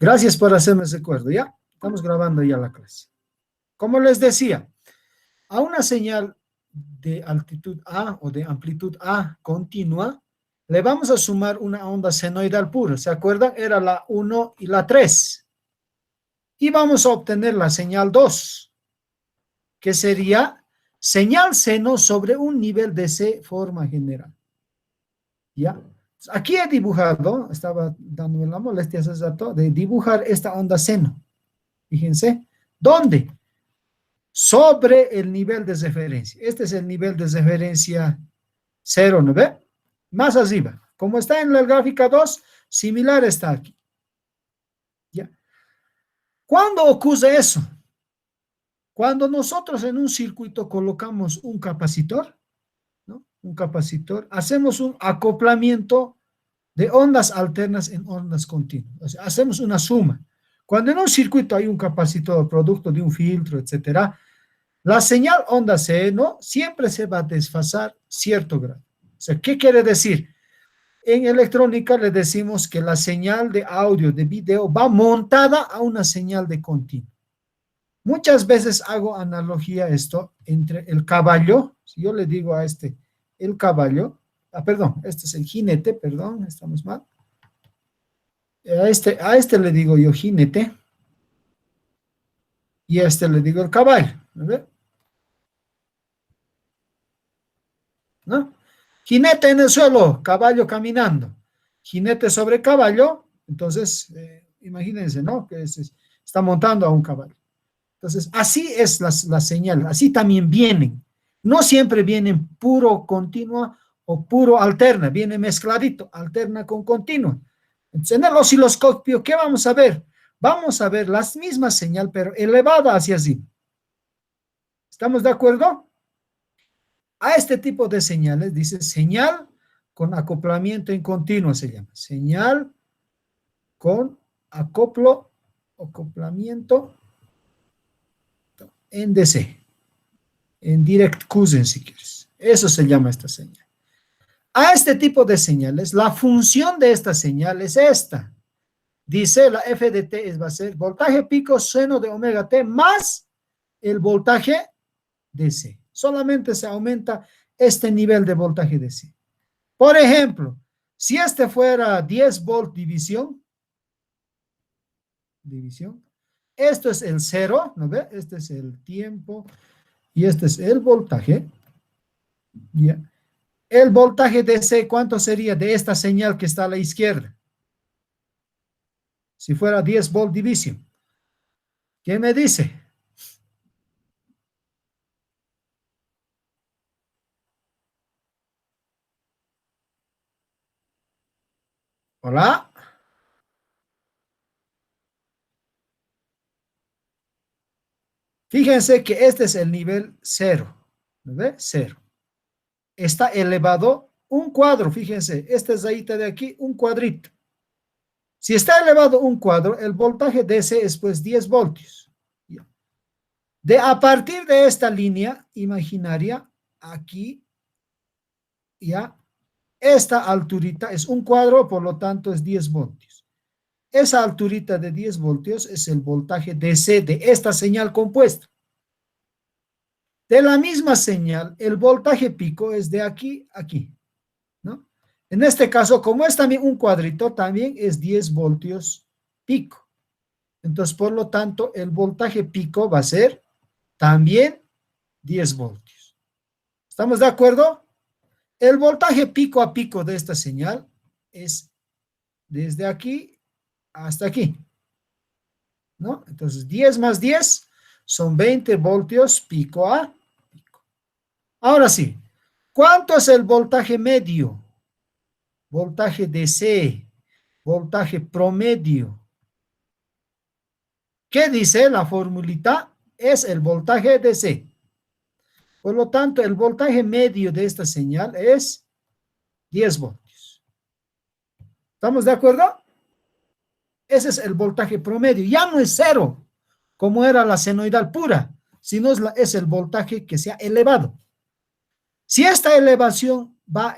Gracias por hacerme ese acuerdo, ¿ya? Estamos grabando ya la clase. Como les decía, a una señal de altitud A o de amplitud A continua, le vamos a sumar una onda senoidal pura. ¿Se acuerdan? Era la 1 y la 3. Y vamos a obtener la señal 2, que sería señal seno sobre un nivel de C forma general. ¿Ya? Aquí he dibujado, estaba dándome la molestia hace rato, de dibujar esta onda seno. Fíjense, ¿dónde? Sobre el nivel de referencia. Este es el nivel de referencia 0, ¿no ve? Más arriba. Como está en la gráfica 2, similar está aquí. ¿Ya? ¿Cuándo ocurre eso? Cuando nosotros en un circuito colocamos un capacitor, ¿no? Un capacitor, hacemos un acoplamiento de ondas alternas en ondas continuas. O sea, hacemos una suma. Cuando en un circuito hay un capacitor producto de un filtro, etcétera, la señal onda seno siempre se va a desfasar cierto grado. O sea, ¿qué quiere decir? En electrónica le decimos que la señal de audio, de video, va montada a una señal de continuo. Muchas veces hago analogía a esto entre el caballo, si yo le digo a este, el caballo, perdón, este es el jinete, perdón, estamos mal. A este le digo yo jinete y a este le digo el caballo, ¿no? ¿No? Jinete en el suelo, caballo caminando. Jinete sobre caballo, entonces, imagínense, ¿no? Que está montando a un caballo. Entonces, así es la señal, así también vienen. No siempre vienen puro continua o puro alterna, viene mezcladito, alterna con continua. Entonces, en el osciloscopio, ¿qué vamos a ver? Vamos a ver las mismas señal, pero elevada hacia arriba. ¿Estamos de acuerdo? A este tipo de señales dice señal con acoplamiento en continuo, se llama. Señal con acoplamiento en DC, en direct cousin si quieres. Eso se llama esta señal. A este tipo de señales, la función de esta señal es esta. Dice la F de T va a ser voltaje pico seno de omega T más el voltaje DC. Solamente se aumenta este nivel de voltaje DC. Por ejemplo, si este fuera 10 volt división, esto es el cero, ¿no ve? Este es el tiempo y este es el voltaje. ¿Ya? El voltaje DC, ¿cuánto sería de esta señal que está a la izquierda? Si fuera 10 volt división. ¿Qué me dice? Hola. Fíjense que este es el nivel cero. ¿No ve? Cero. Está elevado un cuadro, fíjense, esta rayita de aquí, un cuadrito. Si está elevado un cuadro, el voltaje DC es pues 10 voltios. A partir de esta línea imaginaria, aquí, ya, esta alturita es un cuadro, por lo tanto es 10 voltios. Esa alturita de 10 voltios es el voltaje DC de esta señal compuesta. De la misma señal, el voltaje pico es de aquí a aquí, ¿no? En este caso, como es también un cuadrito, también es 10 voltios pico. Entonces, por lo tanto, el voltaje pico va a ser también 10 voltios. ¿Estamos de acuerdo? El voltaje pico a pico de esta señal es desde aquí hasta aquí, ¿no? Entonces, 10 más 10 son 20 voltios pico a pico. Ahora sí, ¿cuánto es el voltaje medio? Voltaje DC, voltaje promedio. ¿Qué dice la formulita? Es el voltaje DC. Por lo tanto, el voltaje medio de esta señal es 10 voltios. ¿Estamos de acuerdo? Ese es el voltaje promedio. Ya no es cero, como era la senoidal pura, sino es el voltaje que se ha elevado. Si esta elevación va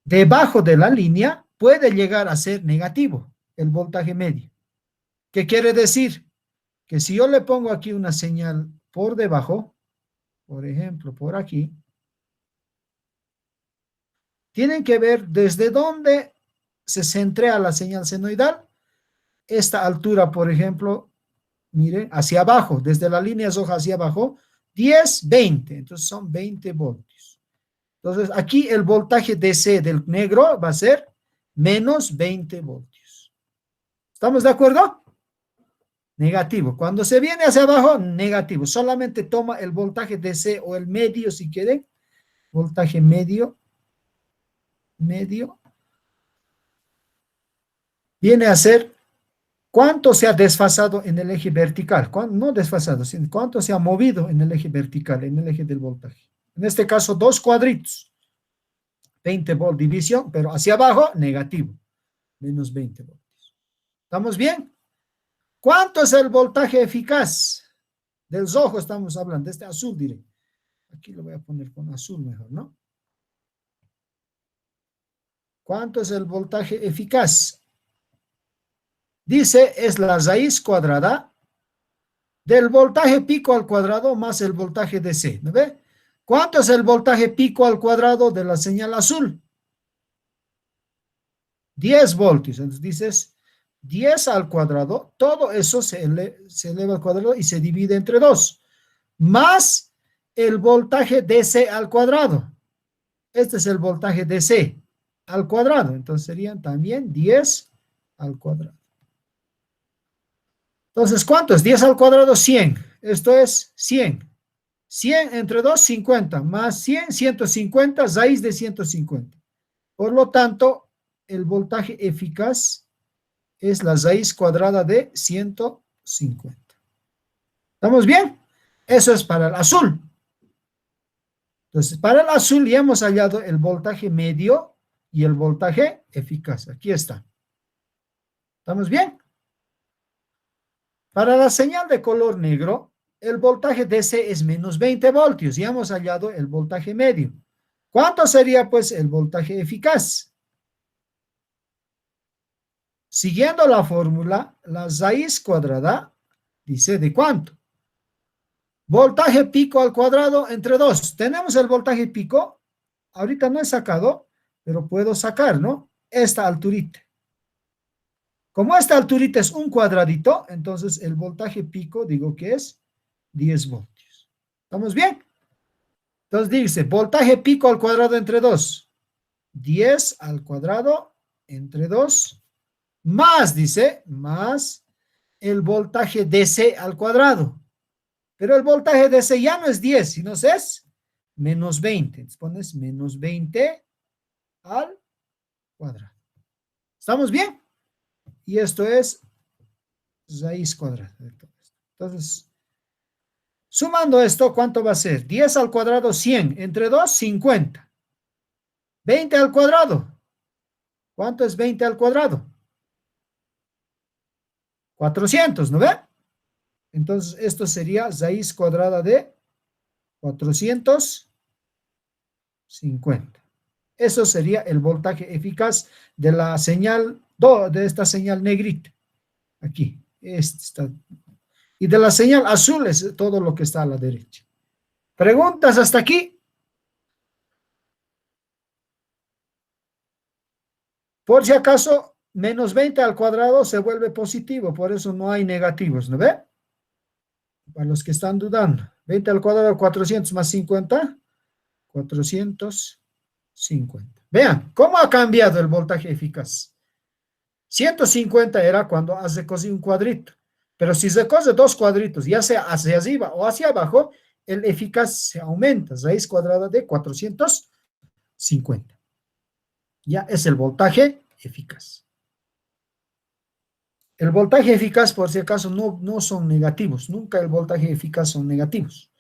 debajo de la línea, puede llegar a ser negativo, el voltaje medio. ¿Qué quiere decir? Que si yo le pongo aquí una señal por debajo, por ejemplo, por aquí, tienen que ver desde dónde se centrea la señal senoidal. Esta altura, por ejemplo, mire, hacia abajo, desde la línea roja hacia abajo, 10, 20. Entonces son 20 voltios. Entonces aquí el voltaje DC del negro va a ser menos 20 voltios. ¿Estamos de acuerdo? Negativo. Cuando se viene hacia abajo, negativo. Solamente toma el voltaje DC o el medio si quieren. Voltaje medio. Medio. Viene a ser cuánto se ha desfasado en el eje vertical. No desfasado, sino cuánto se ha movido en el eje vertical, en el eje del voltaje. En este caso, dos cuadritos. 20 volt división, pero hacia abajo, negativo. Menos 20 voltios. ¿Estamos bien? ¿Cuánto es el voltaje eficaz? Del rojo estamos hablando, de este azul, diré. Aquí lo voy a poner con azul mejor, ¿no? ¿Cuánto es el voltaje eficaz? Dice, es la raíz cuadrada del voltaje pico al cuadrado más el voltaje DC, ¿no ve? ¿Cuánto es el voltaje pico al cuadrado de la señal azul? 10 voltios. Entonces dices 10 al cuadrado, todo eso se eleva al cuadrado y se divide entre 2, más el voltaje DC al cuadrado. Este es el voltaje DC al cuadrado. Entonces serían también 10 al cuadrado. Entonces, ¿cuánto es? 10 al cuadrado, 100. Esto es 100. 100 entre 2, 50. Más 100, 150, raíz de 150. Por lo tanto, el voltaje eficaz es la raíz cuadrada de 150. ¿Estamos bien? Eso es para el azul. Entonces, para el azul ya hemos hallado el voltaje medio y el voltaje eficaz. Aquí está. ¿Estamos bien? Para la señal de color negro, el voltaje DC es menos 20 voltios. Ya hemos hallado el voltaje medio. ¿Cuánto sería, pues, el voltaje eficaz? Siguiendo la fórmula, la raíz cuadrada dice ¿de cuánto? Voltaje pico al cuadrado entre 2. Tenemos el voltaje pico. Ahorita no he sacado, pero puedo sacar, ¿no? Esta alturita. Como esta alturita es un cuadradito, entonces el voltaje pico, digo que es 10 voltios. ¿Estamos bien? Entonces dice, voltaje pico al cuadrado entre 2. 10 al cuadrado entre 2. Más, dice, más el voltaje DC al cuadrado. Pero el voltaje DC ya no es 10, sino es menos 20. Entonces pones menos 20 al cuadrado. ¿Estamos bien? Y esto es raíz cuadrada de todo esto. Entonces, sumando esto, ¿cuánto va a ser? 10 al cuadrado, 100. Entre 2, 50. 20 al cuadrado. ¿Cuánto es 20 al cuadrado? 400, ¿no ve? Entonces, esto sería raíz cuadrada de 450. Eso sería el voltaje eficaz de la señal, de esta señal negrita. Aquí. Está. Y de la señal azul es todo lo que está a la derecha. ¿Preguntas hasta aquí? Por si acaso, menos 20 al cuadrado se vuelve positivo, por eso no hay negativos, ¿no ve? Para los que están dudando. 20 al cuadrado, 400 más 50, 450. Vean, ¿cómo ha cambiado el voltaje eficaz? 150 era cuando has recosido un cuadrito, pero si recose dos cuadritos, ya sea hacia arriba o hacia abajo, el eficaz se aumenta, raíz cuadrada de 450. Ya es el voltaje eficaz. El voltaje eficaz, por si acaso, no son negativos. Nunca el voltaje eficaz son negativos.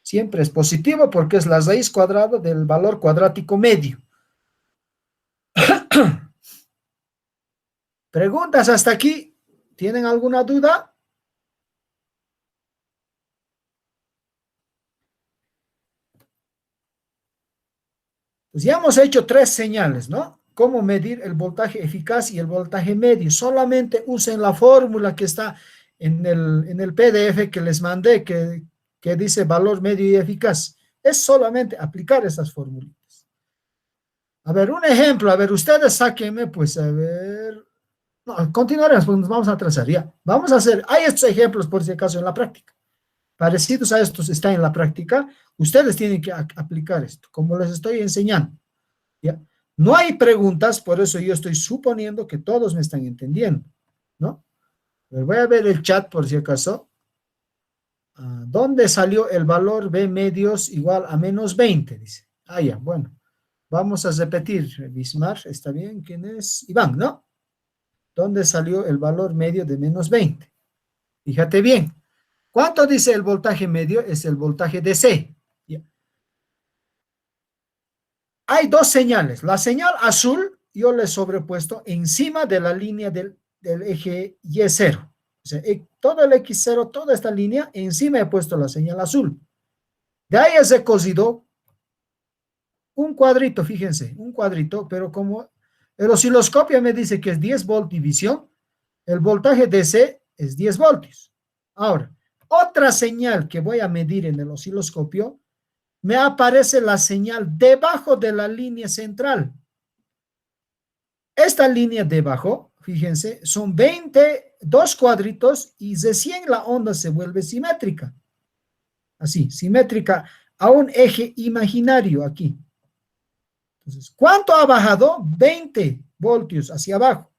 Siempre es positivo porque es la raíz cuadrada del valor cuadrático medio. ¿Preguntas hasta aquí? ¿Tienen alguna duda? Pues ya hemos hecho 3 señales, ¿no? cómo medir el voltaje eficaz y el voltaje medio. Solamente usen la fórmula que está en el PDF que les mandé, que dice valor medio y eficaz. Es solamente aplicar esas fórmulas. A ver, un ejemplo. A ver, ustedes sáquenme, pues, a ver. No, continuaremos, pues nos vamos a trazar ya. Vamos a hacer, hay estos ejemplos por si acaso en la práctica. Parecidos a estos están en la práctica. Ustedes tienen que aplicar esto, como les estoy enseñando. ¿Ya? No hay preguntas, por eso yo estoy suponiendo que todos me están entendiendo, ¿no? Voy a ver el chat por si acaso. ¿Dónde salió el valor B medios igual a menos 20? Dice. Ya, bueno. Vamos a repetir. Bismar, ¿está bien? ¿Quién es? Iván, ¿no? ¿Dónde salió el valor medio de menos 20? Fíjate bien. ¿Cuánto dice el voltaje medio? Es el voltaje DC. ¿Ya? Hay dos señales. La señal azul yo le he sobrepuesto encima de la línea del eje Y0. O sea, todo el X0, toda esta línea, encima he puesto la señal azul. De ahí he recosido un cuadrito, fíjense, un cuadrito, pero como el osciloscopio me dice que es 10 volt división, el voltaje DC es 10 voltios. Ahora, otra señal que voy a medir en el osciloscopio, me aparece la señal debajo de la línea central. Esta línea debajo, fíjense, son 22 cuadritos y recién la onda se vuelve simétrica. Así, simétrica a un eje imaginario aquí. Entonces, ¿cuánto ha bajado? 20 voltios hacia abajo.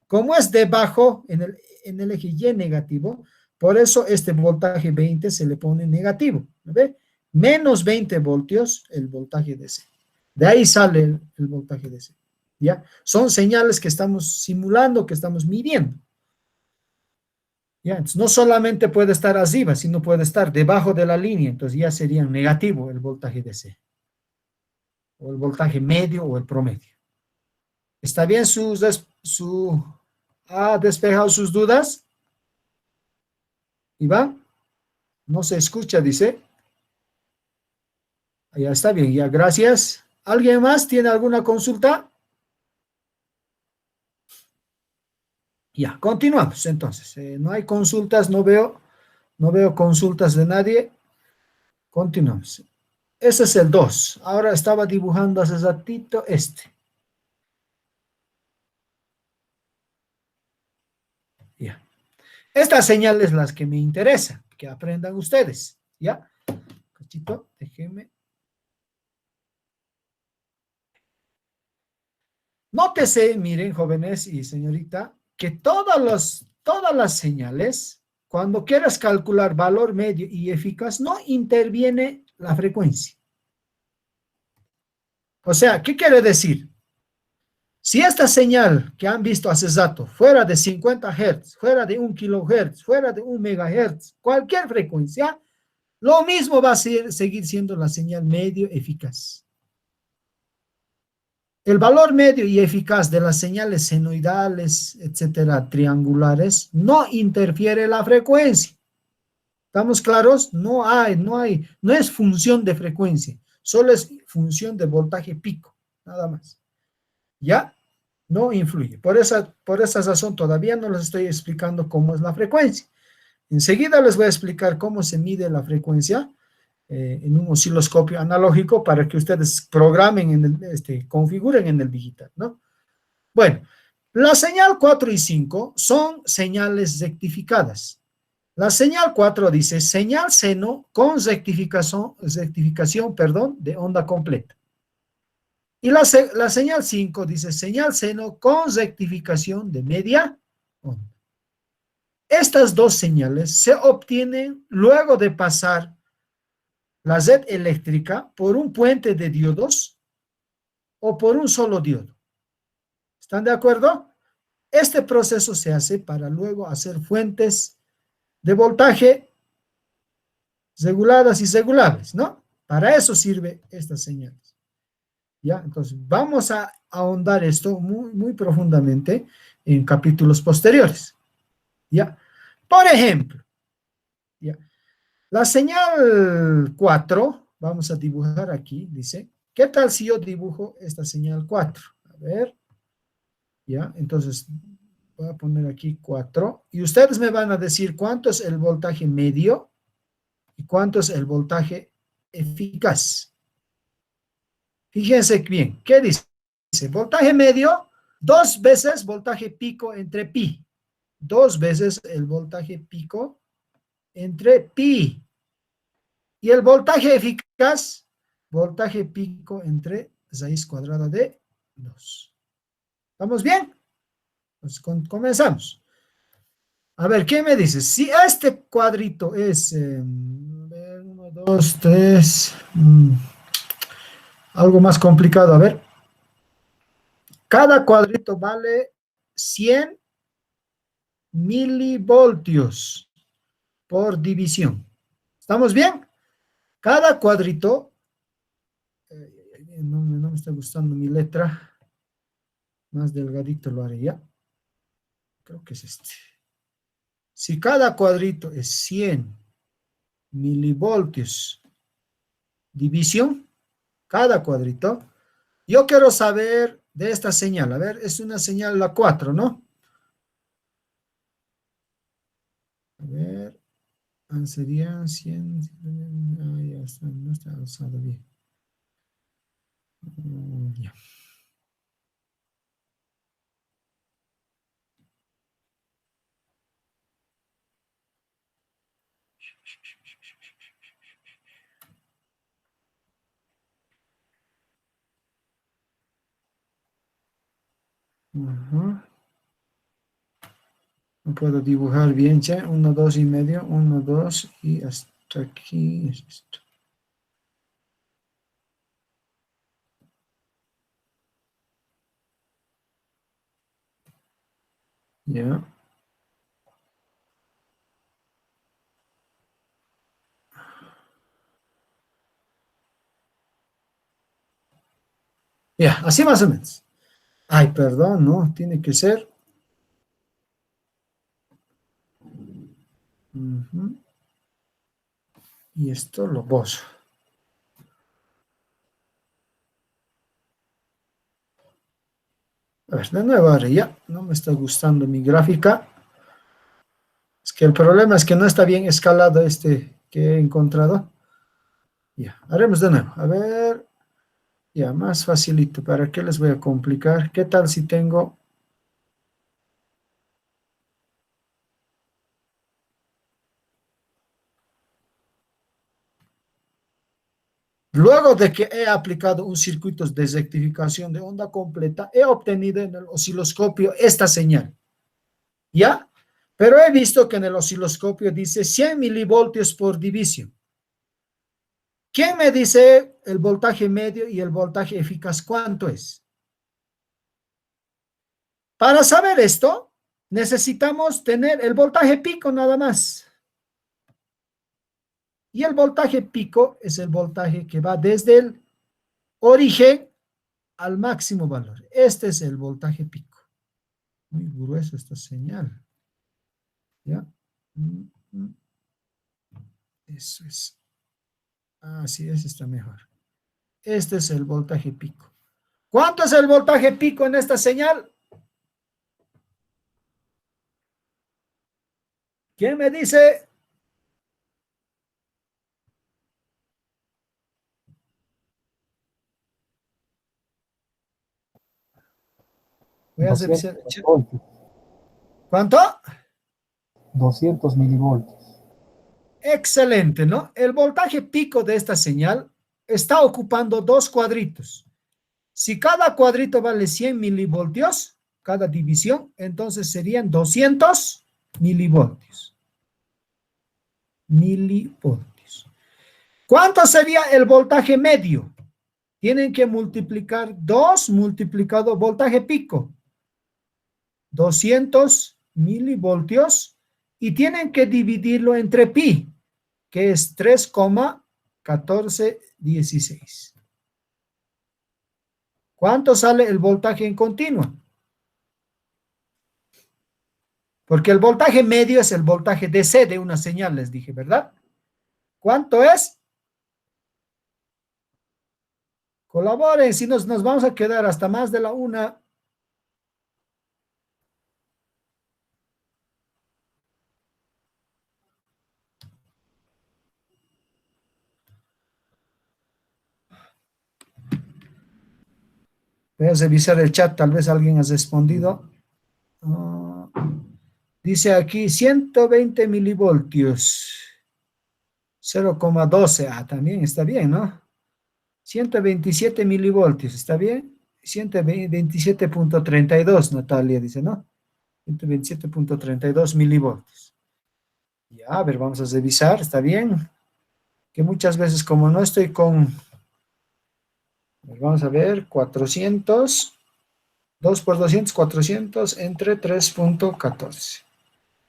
Como es debajo en el eje Y negativo, por eso este voltaje 20 se le pone negativo. ¿Ve? Menos 20 voltios el voltaje DC. De ahí sale el voltaje DC. ¿Ya? Son señales que estamos simulando, que estamos midiendo. ¿Ya? Entonces, no solamente puede estar arriba, sino puede estar debajo de la línea. Entonces ya sería negativo el voltaje DC. O el voltaje medio o el promedio. ¿Está bien ha despejado sus dudas? Iván, no se escucha, dice. Ya está bien, ya, gracias. ¿Alguien más tiene alguna consulta? Ya, continuamos entonces. No hay consultas, no veo consultas de nadie. Continuamos. Ese es el 2. Ahora estaba dibujando hace ratito este. Ya. Estas señales las que me interesan, que aprendan ustedes. ¿Ya? Cachito, déjenme. Nótese, miren, jóvenes y señorita, que todas las señales, cuando quieras calcular valor medio y eficaz, no interviene la frecuencia. O sea, ¿qué quiere decir? Si esta señal que han visto hace rato fuera de 50 Hz, fuera de 1 kHz, fuera de 1 MHz, cualquier frecuencia, lo mismo va a seguir siendo la señal medio eficaz. El valor medio y eficaz de las señales senoidales, etcétera, triangulares, no interfiere la frecuencia. ¿Estamos claros? No es función de frecuencia, solo es función de voltaje pico, nada más. ¿Ya? No influye. Por esa razón todavía no les estoy explicando cómo es la frecuencia. Enseguida les voy a explicar cómo se mide la frecuencia en un osciloscopio analógico para que ustedes programen, configuren en el digital, ¿no? Bueno, la señal 4 y 5 son señales rectificadas. La señal 4 dice señal seno con rectificación, perdón, de onda completa. Y la señal 5 dice señal seno con rectificación de media onda. Estas dos señales se obtienen luego de pasar la red eléctrica por un puente de diodos o por un solo diodo. ¿Están de acuerdo? Este proceso se hace para luego hacer fuentes de voltaje reguladas y regulables, ¿no? Para eso sirve estas señales. ¿Ya? Entonces, vamos a ahondar esto muy, muy profundamente en capítulos posteriores. ¿Ya? Por ejemplo, ¿ya? La señal 4, vamos a dibujar aquí, dice, ¿qué tal si yo dibujo esta señal 4? A ver, ¿Ya? Entonces, voy a poner aquí 4. Y ustedes me van a decir cuánto es el voltaje medio y cuánto es el voltaje eficaz. Fíjense bien, ¿qué dice? Dice, voltaje medio, 2 veces voltaje pico entre pi. 2 veces el voltaje pico entre pi. Y el voltaje eficaz, voltaje pico entre raíz cuadrada de 2. ¿Vamos bien? Pues comenzamos. A ver, ¿qué me dices? Si este cuadrito es 1, 2, 3, algo más complicado, a ver. Cada cuadrito vale 100 milivoltios por división. ¿Estamos bien? Cada cuadrito, no me está gustando mi letra, más delgadito lo haré ya. Creo que es este. Si cada cuadrito es 100 milivoltios división, cada cuadrito, yo quiero saber de esta señal. A ver, es una señal la 4, ¿no? A ver, serían 100. Ya está, no está alzado bien. Ya. Ajá. No puedo dibujar bien, che. 1, 2 y medio, 1, 2 y hasta aquí es esto. Ya. Ya, así más o menos. Ay, perdón, no, tiene que ser. Ujú. Y esto lo bozo. A ver, de nuevo, ahora ya, no me está gustando mi gráfica. Es que el problema es que no está bien escalado este que he encontrado. Ya, haremos de nuevo. A ver, ya, más facilito. ¿Para qué les voy a complicar? ¿Qué tal si tengo... Luego de que he aplicado un circuito de rectificación de onda completa, he obtenido en el osciloscopio esta señal. ¿Ya? Pero he visto que en el osciloscopio dice 100 milivoltios por división. ¿Quién me dice el voltaje medio y el voltaje eficaz cuánto es? Para saber esto, necesitamos tener el voltaje pico nada más. Y el voltaje pico es el voltaje que va desde el origen al máximo valor. Este es el voltaje pico. Muy grueso esta señal. ¿Ya? Eso es. Ah, sí, ese está mejor. Este es el voltaje pico. ¿Cuánto es el voltaje pico en esta señal? ¿Quién me dice? Voy a hacer. 200 milivoltios. ¿Cuánto? 200 milivoltios. Excelente, ¿no? El voltaje pico de esta señal está ocupando dos cuadritos. Si cada cuadrito vale 100 milivoltios, cada división, entonces serían 200 milivoltios. Milivoltios. ¿Cuánto sería el voltaje medio? Tienen que multiplicar 2 multiplicado voltaje pico. 200 milivoltios y tienen que dividirlo entre pi, que es 3,1416. ¿Cuánto sale el voltaje en continua? Porque el voltaje medio es el voltaje DC de una señal, les dije, ¿verdad? ¿Cuánto es? Colaboren, si nos vamos a quedar hasta más de la una. Voy a revisar el chat, tal vez alguien ha respondido. Ah, dice aquí 120 milivoltios. 0,12. Ah, también está bien, ¿no? 127 milivoltios, ¿está bien? 127,32, Natalia dice, ¿no? 127,32 milivoltios. Ya, a ver, vamos a revisar, ¿está bien? Que muchas veces como no estoy con... Vamos a ver, 400, 2 por 200, 400 entre 3,14.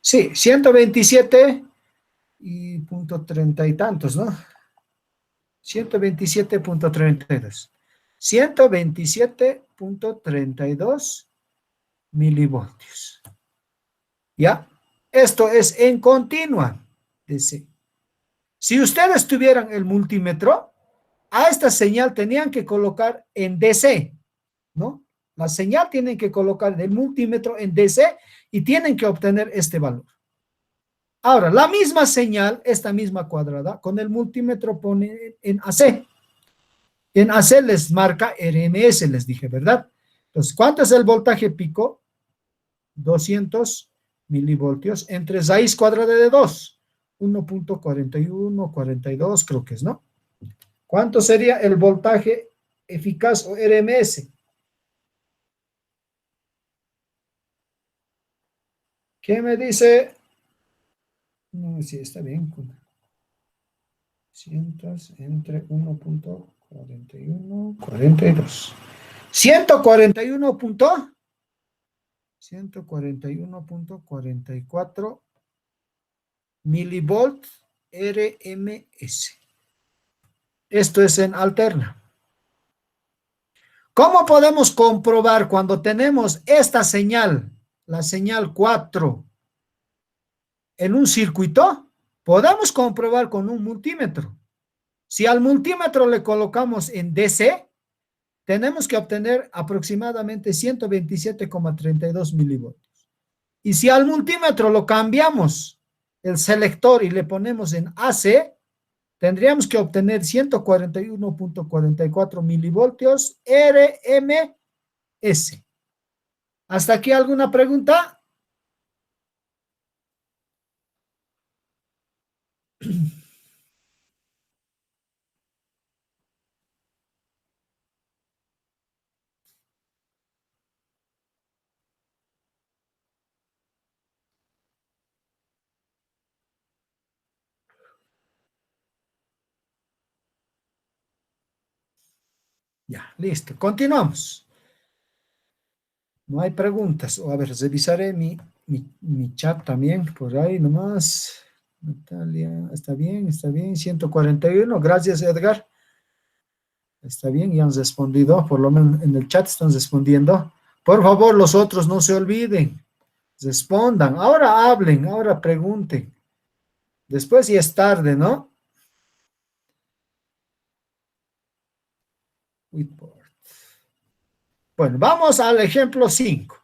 Sí, 127 y punto 30 y tantos, ¿no? 127,32. 127,32 milivoltios. ¿Ya? Esto es en continua, dice. Si ustedes tuvieran el multímetro, a esta señal tenían que colocar en DC, ¿no? La señal tienen que colocar del multímetro en DC y tienen que obtener este valor. Ahora, la misma señal, esta misma cuadrada, con el multímetro pone en AC. En AC les marca RMS, les dije, ¿verdad? Entonces, ¿cuánto es el voltaje pico? 200 milivoltios entre raíz cuadrada de 2. 1,4142 creo que es, ¿no? ¿Cuánto sería el voltaje eficaz o RMS? ¿Qué me dice? No, sí, está bien. Cientos entre 1,4142. 141,44 milivolt RMS. Esto es en alterna. ¿Cómo podemos comprobar cuando tenemos esta señal, la señal 4, en un circuito? Podemos comprobar con un multímetro. Si al multímetro le colocamos en DC, tenemos que obtener aproximadamente 127,32 milivoltios. Y si al multímetro lo cambiamos el selector y le ponemos en AC, tendríamos que obtener 141,44 milivoltios RMS. ¿Hasta aquí alguna pregunta? Ya, listo. Continuamos. No hay preguntas. O a ver, revisaré mi chat también por ahí nomás. Natalia, está bien, está bien. 141. Gracias, Edgar. Está bien, ya han respondido. Por lo menos en el chat están respondiendo. Por favor, los otros no se olviden. Respondan. Ahora hablen, ahora pregunten. Después ya es tarde, ¿no? Bueno, vamos al ejemplo 5.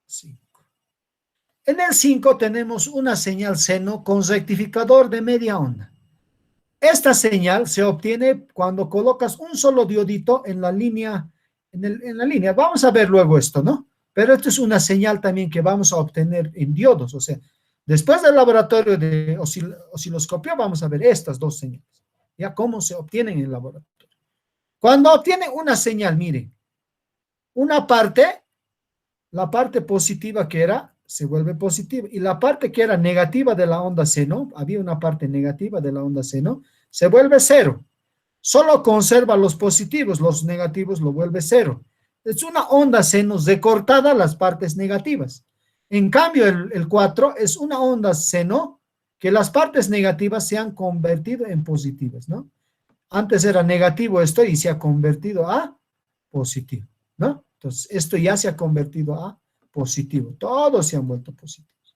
5. En el 5 tenemos una señal seno con rectificador de media onda. Esta señal se obtiene cuando colocas un solo diodito en la línea, en la línea. Vamos a ver luego esto, ¿no? Pero esto es una señal también que vamos a obtener en diodos. O sea, después del laboratorio de osciloscopio vamos a ver estas dos señales. Ya cómo se obtienen en el laboratorio. Cuando obtienen una señal, miren, una parte, la parte positiva que era, se vuelve positiva. Y la parte que era negativa de la onda seno, había una parte negativa de la onda seno, se vuelve cero. Solo conserva los positivos, los negativos lo vuelve cero. Es una onda seno recortada las partes negativas. En cambio, el 4 es una onda seno que las partes negativas se han convertido en positivas, ¿no? Antes era negativo esto y se ha convertido a positivo, ¿no? Entonces, esto ya se ha convertido a positivo. Todos se han vuelto positivos.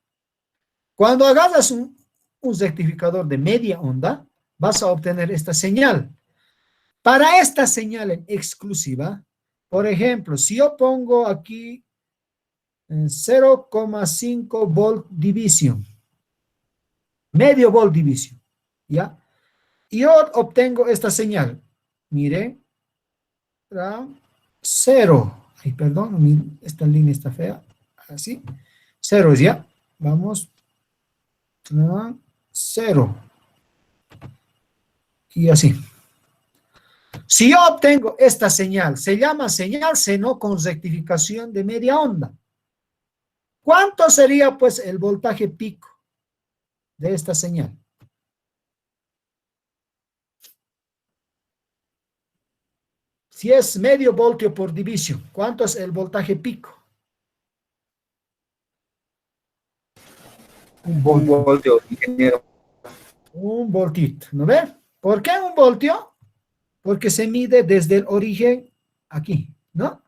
Cuando agarras un rectificador de media onda, vas a obtener esta señal. Para esta señal en exclusiva, por ejemplo, si yo pongo aquí 0,5 volt division, medio volt division, ¿ya? Y yo obtengo esta señal. mire, era 0. Ay, perdón, esta línea está fea. Así. 0 ya. Vamos. 0. Y así. Si yo obtengo esta señal, se llama señal seno con rectificación de media onda. ¿Cuánto sería, pues, el voltaje pico de esta señal? Si es medio voltio por división, ¿cuánto es el voltaje pico? Un Un voltio. voltio, ingeniero. Un voltito, ¿no ve? ¿Por qué un voltio? Porque se mide desde el origen aquí, ¿no?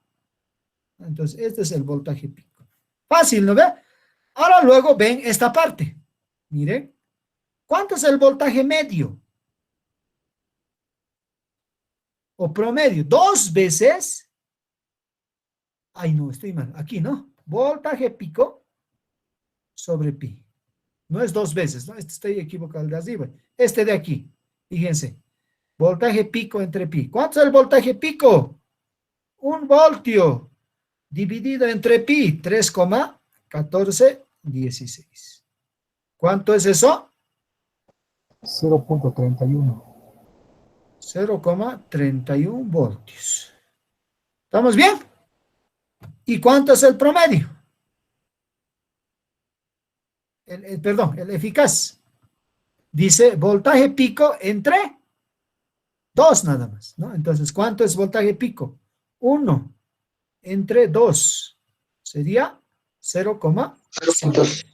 Entonces, este es el voltaje pico. Fácil, ¿no ve? Ahora luego ven esta parte. Miren, ¿cuánto es el voltaje medio? O promedio. 2 veces. Ay, no, estoy mal. Aquí, ¿no? Voltaje pico sobre pi. No es 2 veces, ¿no? Estoy equivocado de arriba. Este de aquí. Fíjense. Voltaje pico entre pi. ¿Cuánto es el voltaje pico? 1 voltio dividido entre pi. 3,1416. ¿Cuánto es eso? 0.31. 0,31 voltios. ¿Estamos bien? ¿Y cuánto es el promedio? Perdón, el eficaz. Dice voltaje pico entre 2 nada más, ¿no? Entonces, ¿cuánto es voltaje pico? 1 entre 2 sería 0,5.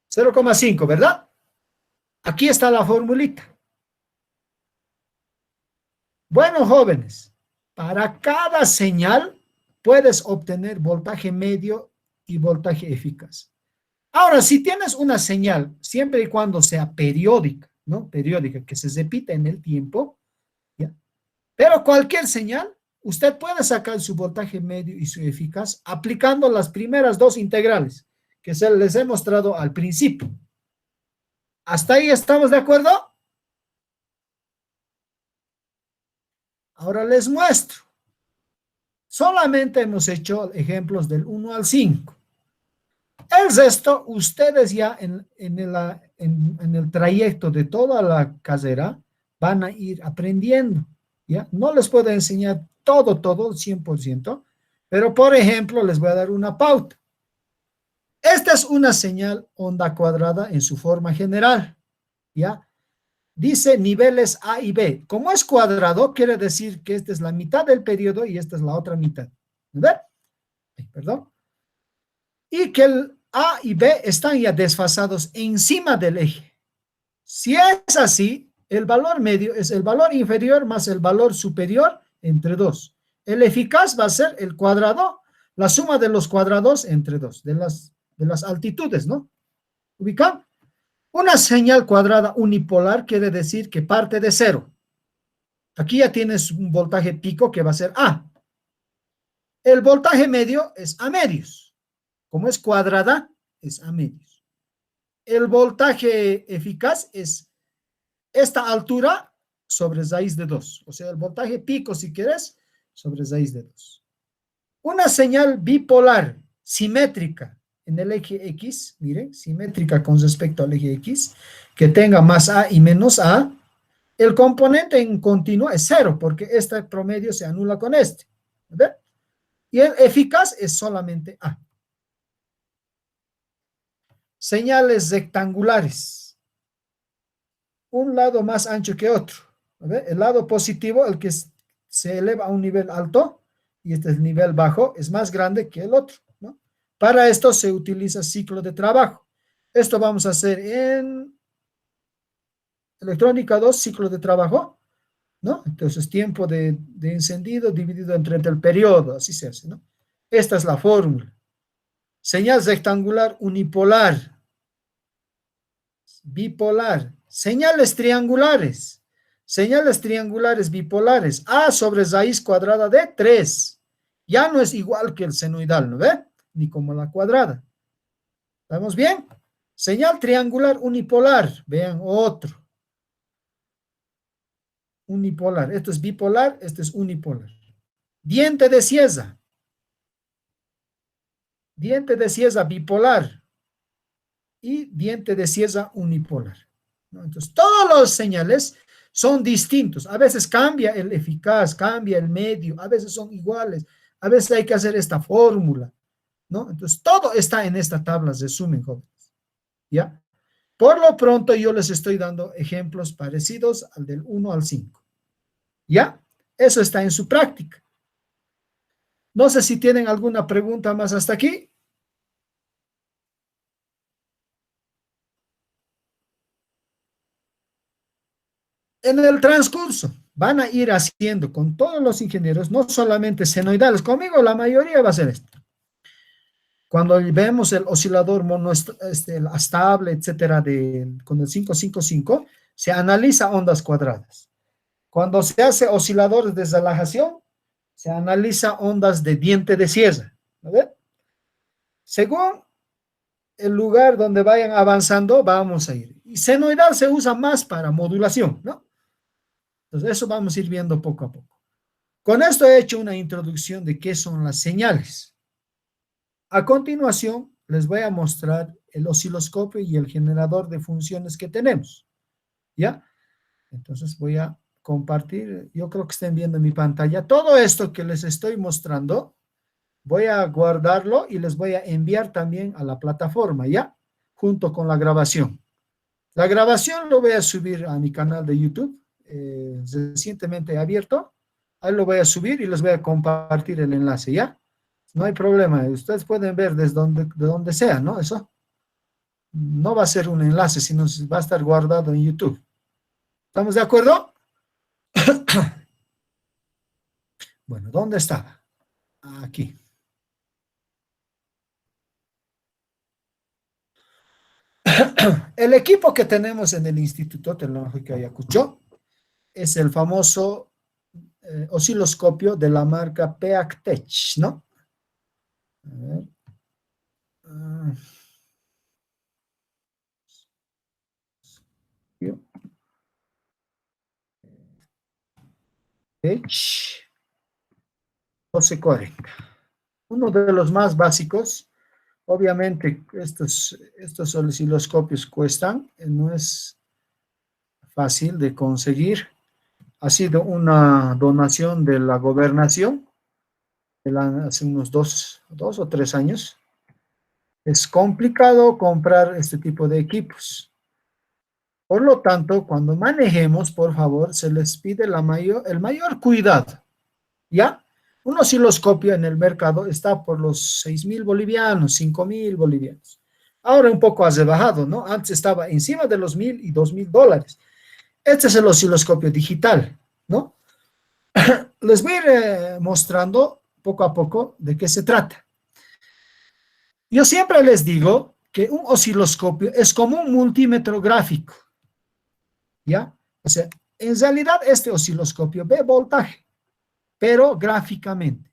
0,5, ¿verdad? Aquí está la formulita. Bueno, jóvenes, para cada señal puedes obtener voltaje medio y voltaje eficaz. Ahora, si tienes una señal, siempre y cuando sea periódica, ¿no? Periódica, que se repita en el tiempo, ¿ya? Pero cualquier señal, usted puede sacar su voltaje medio y su eficaz aplicando las primeras 2 integrales que se les he mostrado al principio. ¿Hasta ahí estamos de acuerdo? Ahora les muestro. Solamente hemos hecho ejemplos del 1 al 5. El resto, ustedes ya en el trayecto de toda la carrera van a ir aprendiendo, ¿ya? No les puedo enseñar todo, 100%, pero por ejemplo, les voy a dar una pauta. Esta es una señal onda cuadrada en su forma general, ¿ya? Dice niveles A y B. Como es cuadrado, quiere decir que esta es la mitad del periodo y esta es la otra mitad. ¿Ven? Perdón. Y que el A y B están ya desfasados encima del eje. Si es así, el valor medio es el valor inferior más el valor superior entre 2. El eficaz va a ser el cuadrado, la suma de los cuadrados entre 2, de las altitudes, ¿no? ¿Ubican? Una señal cuadrada unipolar quiere decir que parte de 0. Aquí ya tienes un voltaje pico que va a ser A. El voltaje medio es A medios. Como es cuadrada, es A medios. El voltaje eficaz es esta altura sobre raíz de 2. O sea, el voltaje pico, si quieres, sobre raíz de 2. Una señal bipolar, simétrica, en el eje X, miren, simétrica con respecto al eje X, que tenga más A y menos A, el componente en continuo es 0, porque este promedio se anula con este. ¿Ven? Y el eficaz es solamente A. Señales rectangulares. Un lado más ancho que otro. ¿Ven? El lado positivo, el que se eleva a un nivel alto, y este es el nivel bajo, es más grande que el otro, ¿no? Para esto se utiliza ciclo de trabajo. Esto vamos a hacer en electrónica 2, ciclo de trabajo, ¿no? Entonces, tiempo de encendido dividido entre el periodo, así se hace, ¿no? Esta es la fórmula. Señal rectangular unipolar, bipolar, señales triangulares bipolares, A sobre raíz cuadrada de 3. Ya no es igual que el senoidal, ¿no ve? Ni como la cuadrada. ¿Estamos bien? Señal triangular unipolar, vean otro. unipolar. Esto es bipolar, esto es unipolar. Diente de cieza. Diente de cieza bipolar y diente de cieza unipolar, ¿no? Entonces, todos los señales son distintos. A veces cambia el eficaz, cambia el medio, a veces son iguales, a veces hay que hacer esta fórmula, ¿no? Entonces, todo está en esta tabla de resumen, jóvenes, ¿ya? Por lo pronto, yo les estoy dando ejemplos parecidos al del 1 al 5, ¿ya? Eso está en su práctica. No sé si tienen alguna pregunta más hasta aquí. En el transcurso van a ir haciendo con todos los ingenieros, no solamente senoidales, conmigo la mayoría va a ser esto. Cuando vemos el oscilador mono, el estable, etcétera, con el 555, se analiza ondas cuadradas. Cuando se hace osciladores de relajación, se analiza ondas de diente de cieza. ¿Ver? Según el lugar donde vayan avanzando, vamos a ir. Y senoidal se usa más para modulación, ¿no? Entonces, eso vamos a ir viendo poco a poco. Con esto he hecho una introducción de qué son las señales. A continuación, les voy a mostrar el osciloscopio y el generador de funciones que tenemos. ¿Ya? Entonces voy a compartir, yo creo que estén viendo mi pantalla. Todo esto que les estoy mostrando, voy a guardarlo y les voy a enviar también a la plataforma, ¿ya? Junto con la grabación. La grabación lo voy a subir a mi canal de YouTube, recientemente abierto. Ahí lo voy a subir y les voy a compartir el enlace, ¿ya? No hay problema, ustedes pueden ver desde de donde sea, ¿no? Eso no va a ser un enlace, sino va a estar guardado en YouTube. ¿Estamos de acuerdo? Bueno, ¿dónde estaba? Aquí. El equipo que tenemos en el Instituto Tecnológico de Ayacucho es el famoso osciloscopio de la marca PEAC-Tech, ¿no? A ver. Tech 1240. Uno de los más básicos. Obviamente, estos osciloscopios cuestan, no es fácil de conseguir. Ha sido una donación de la gobernación hace unos dos o 3 años. Es complicado comprar este tipo de equipos. Por lo tanto, cuando manejemos, por favor, se les pide el mayor cuidado, ¿ya? Un osciloscopio en el mercado está por los 6.000 bolivianos, 5.000 bolivianos. Ahora un poco ha rebajado, ¿no? Antes estaba encima de los 1.000 y 2.000 dólares. Este es el osciloscopio digital, ¿no? Les voy a ir mostrando poco a poco de qué se trata. Yo siempre les digo que un osciloscopio es como un multímetro gráfico, ¿ya? O sea, en realidad este osciloscopio ve voltaje, pero gráficamente.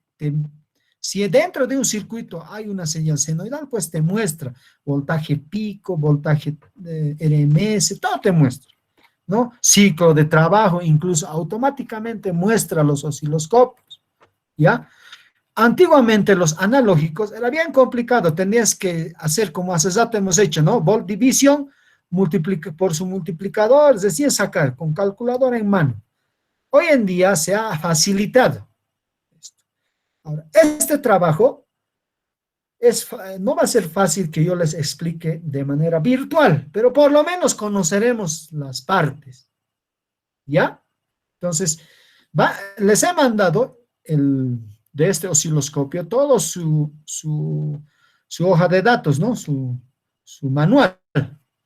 Si dentro de un circuito hay una señal senoidal, pues te muestra voltaje pico, voltaje RMS, todo te muestra, ¿no? Ciclo de trabajo, incluso automáticamente muestra los osciloscopios, ¿ya? Antiguamente los analógicos era bien complicado, tenías que hacer como hace rato hemos hecho, ¿no? Volt division por su multiplicador, es decir, sacar con calculadora en mano. Hoy en día se ha facilitado. Ahora, este trabajo no va a ser fácil que yo les explique de manera virtual, pero por lo menos conoceremos las partes, ¿ya? Entonces, les he mandado de este osciloscopio todo su hoja de datos, ¿no? Su manual,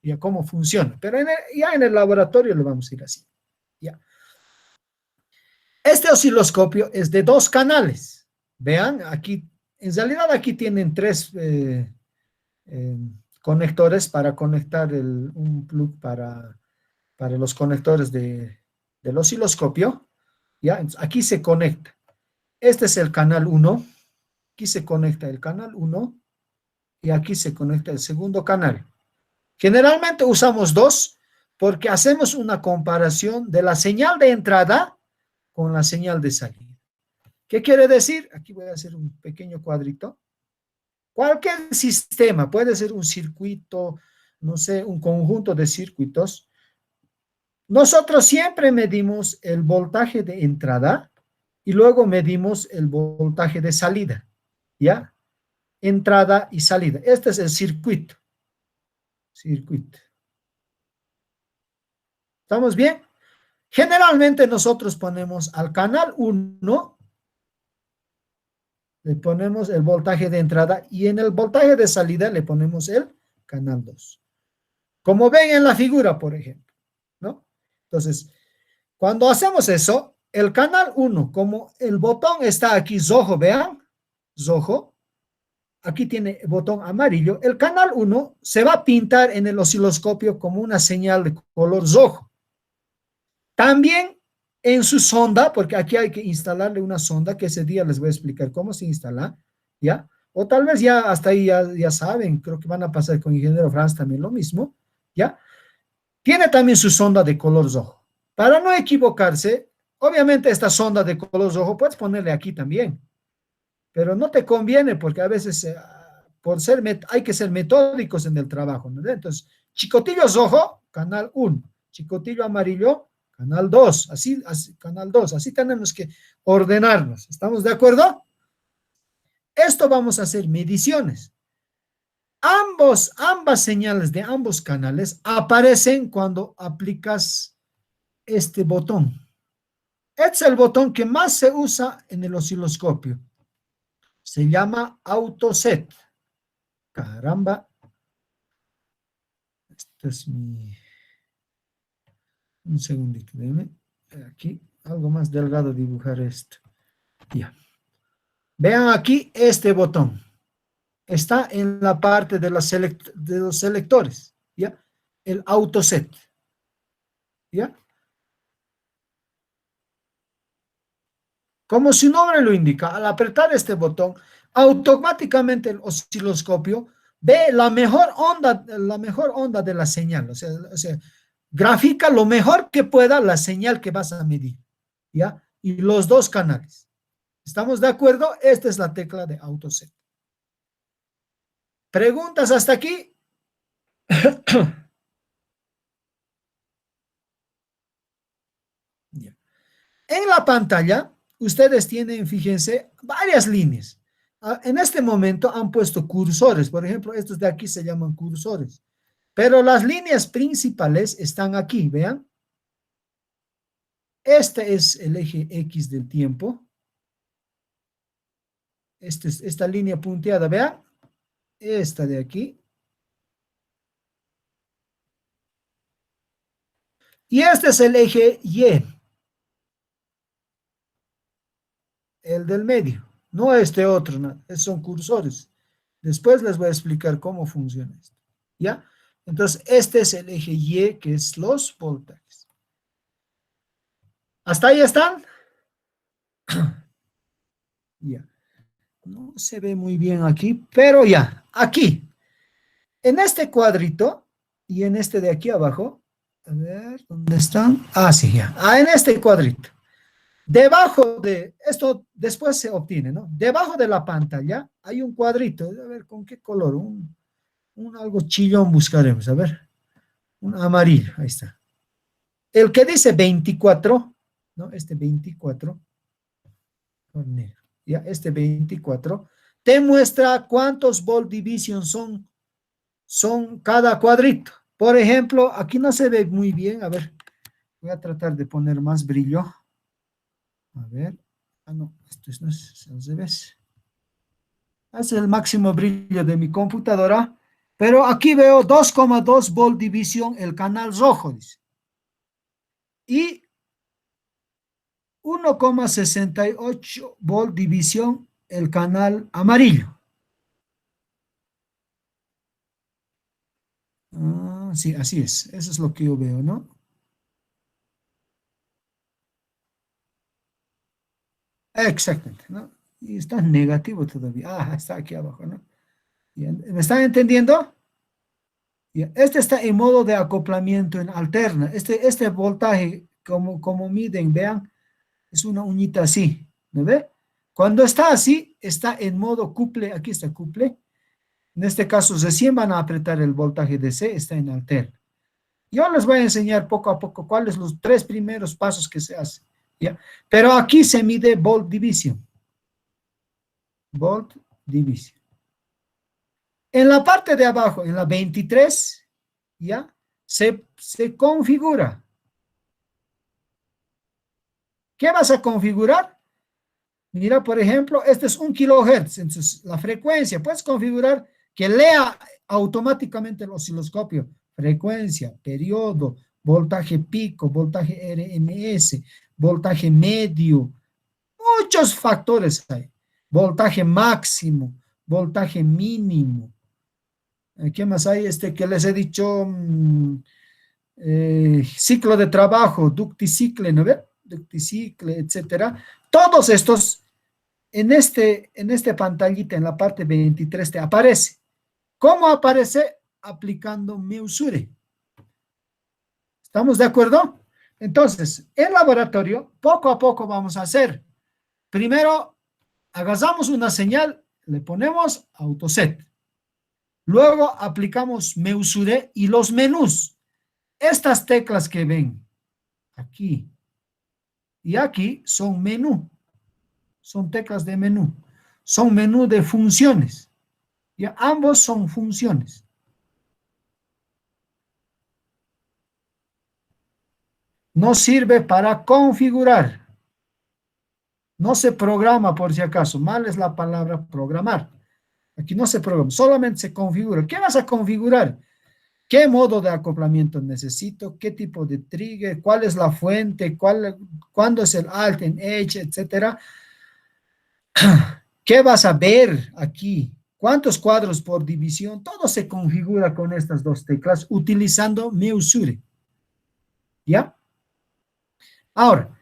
ya cómo funciona, pero ya en el laboratorio lo vamos a ir así, ¿ya? Este osciloscopio es de 2 canales. Vean, aquí, en realidad aquí tienen 3 conectores para conectar un plug para los conectores del osciloscopio. ¿Ya? Entonces, aquí se conecta. Este es el canal 1. Aquí se conecta el canal 1 y aquí se conecta el segundo canal. Generalmente usamos 2 porque hacemos una comparación de la señal de entrada con la señal de salida. ¿Qué quiere decir? Aquí voy a hacer un pequeño cuadrito. Cualquier sistema, puede ser un circuito, no sé, un conjunto de circuitos. Nosotros siempre medimos el voltaje de entrada y luego medimos el voltaje de salida, ¿ya? Entrada y salida. Este es el circuito. Circuito. ¿Estamos bien? Generalmente nosotros ponemos al canal 1, le ponemos el voltaje de entrada y en el voltaje de salida le ponemos el canal 2. Como ven en la figura, por ejemplo, ¿no? Entonces, cuando hacemos eso, el canal 1, como el botón está aquí rojo, vean, rojo, aquí tiene botón amarillo, el canal 1 se va a pintar en el osciloscopio como una señal de color rojo. También en su sonda, porque aquí hay que instalarle una sonda, que ese día les voy a explicar cómo se instala, ¿ya? O tal vez ya hasta ahí ya saben, creo que van a pasar con Ingeniero Franz también lo mismo, ¿ya? Tiene también su sonda de color rojo. Para no equivocarse, obviamente esta sonda de color rojo puedes ponerle aquí también, pero no te conviene porque a veces hay que ser metódicos en el trabajo, ¿no? Entonces, chicotillo rojo, canal 1, chicotillo amarillo, canal 2, así, canal 2, así tenemos que ordenarnos. ¿Estamos de acuerdo? Esto vamos a hacer mediciones. Ambas señales de ambos canales aparecen cuando aplicas este botón. Este es el botón que más se usa en el osciloscopio. Se llama autoset. Caramba. Este es mi... Un segundito, déjame. Aquí, algo más delgado dibujar esto. Ya. Vean aquí este botón. Está en la parte de los selectores. ¿Ya? El autoset. ¿Ya? Como su nombre lo indica, al apretar este botón, automáticamente el osciloscopio ve la mejor onda de la señal, o sea, grafica lo mejor que pueda la señal que vas a medir, ¿ya? Y los dos canales. ¿Estamos de acuerdo? Esta es la tecla de autoset. ¿Preguntas hasta aquí? Ya. En la pantalla, ustedes tienen, fíjense, varias líneas. En este momento han puesto cursores. Por ejemplo, estos de aquí se llaman cursores. Pero las líneas principales están aquí, vean. Este es el eje X del tiempo. Esta línea punteada, vean. Esta de aquí. Y este es el eje Y, el del medio. No este otro, no, son cursores. Después les voy a explicar cómo funciona esto. ¿Ya? Entonces, este es el eje Y, que es los voltajes. ¿Hasta ahí están? Ya. No se ve muy bien aquí, pero ya. Aquí. En este cuadrito y en este de aquí abajo. A ver, ¿dónde están? Ah, sí, ya. Ah, en este cuadrito. Debajo de esto, después se obtiene, ¿no? Debajo de la pantalla hay un cuadrito. A ver, ¿con qué color? Un algo chillón buscaremos. A ver. Un amarillo. Ahí está. El que dice 24, ¿no? Este 24, ya, este 24, te muestra cuántos volt division son cada cuadrito. Por ejemplo, aquí no se ve muy bien, a ver, voy a tratar de poner más brillo. A ver, no, esto no es al revés. Es el máximo brillo de mi computadora, pero aquí veo 2,2 volt division el canal rojo, dice. Y 1,68 volt división el canal amarillo. Ah, sí, así es. Eso es lo que yo veo, ¿no? Exactamente, ¿no? Y está negativo todavía. Ah, está aquí abajo, ¿no? Bien. ¿Me están entendiendo? Ya, este está en modo de acoplamiento en alterna. Este voltaje, como miden, vean, es una uñita así, ¿no ve? Cuando está así, está en modo couple, aquí está couple. En este caso, recién van a apretar el voltaje DC, está en alterna. Yo les voy a enseñar poco a poco cuáles son los tres primeros pasos que se hacen, ¿ya? Pero aquí se mide volt division. Volt division. En la parte de abajo, en la 23, ¿ya? Se configura. ¿Qué vas a configurar? Mira, por ejemplo, este es 1 kHz, entonces la frecuencia, puedes configurar que lea automáticamente el osciloscopio, frecuencia, periodo, voltaje pico, voltaje RMS, voltaje medio, muchos factores hay, voltaje máximo, voltaje mínimo. ¿Qué más hay? Que les he dicho, ciclo de trabajo, ducticicle, ¿no ve? Ducticicle, etcétera. Todos estos en este pantallita, en la parte 23, te aparece. ¿Cómo aparece? Aplicando Meusure. ¿Estamos de acuerdo? Entonces, en laboratorio, poco a poco vamos a hacer. Primero, agarramos una señal, le ponemos autoset. Luego aplicamos Meusure y los menús. Estas teclas que ven aquí y aquí son menú. Son teclas de menú. Son menú de funciones. Ya, ambos son funciones. No sirve para configurar. No se programa por si acaso. Mal es la palabra programar. Aquí no se programa, solamente se configura. ¿Qué vas a configurar? ¿Qué modo de acoplamiento necesito? ¿Qué tipo de trigger? ¿Cuál es la fuente? ¿Cuándo es el alt en edge, etcétera? ¿Qué vas a ver aquí? ¿Cuántos cuadros por división? Todo se configura con estas dos teclas utilizando Meusure. ¿Ya? Ahora,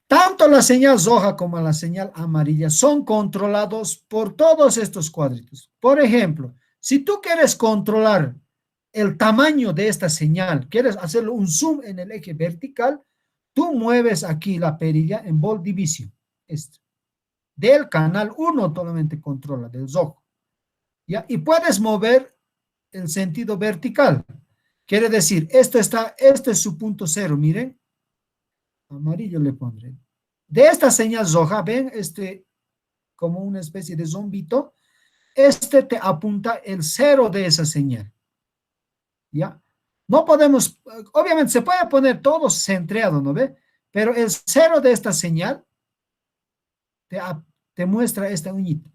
tanto la señal roja como la señal amarilla son controlados por todos estos cuadritos. Por ejemplo, si tú quieres controlar el tamaño de esta señal, quieres hacerle un zoom en el eje vertical, tú mueves aquí la perilla en Volt Division. Del canal 1 solamente controla, del rojo. ¿Ya? Y puedes mover el sentido vertical. Quiere decir, este es su punto cero, miren. Amarillo le pondré. De esta señal roja, ven, como una especie de zombito, te apunta el cero de esa señal. ¿Ya? No podemos, obviamente se puede poner todo centrado, ¿no ve? Pero el cero de esta señal te muestra esta uñita.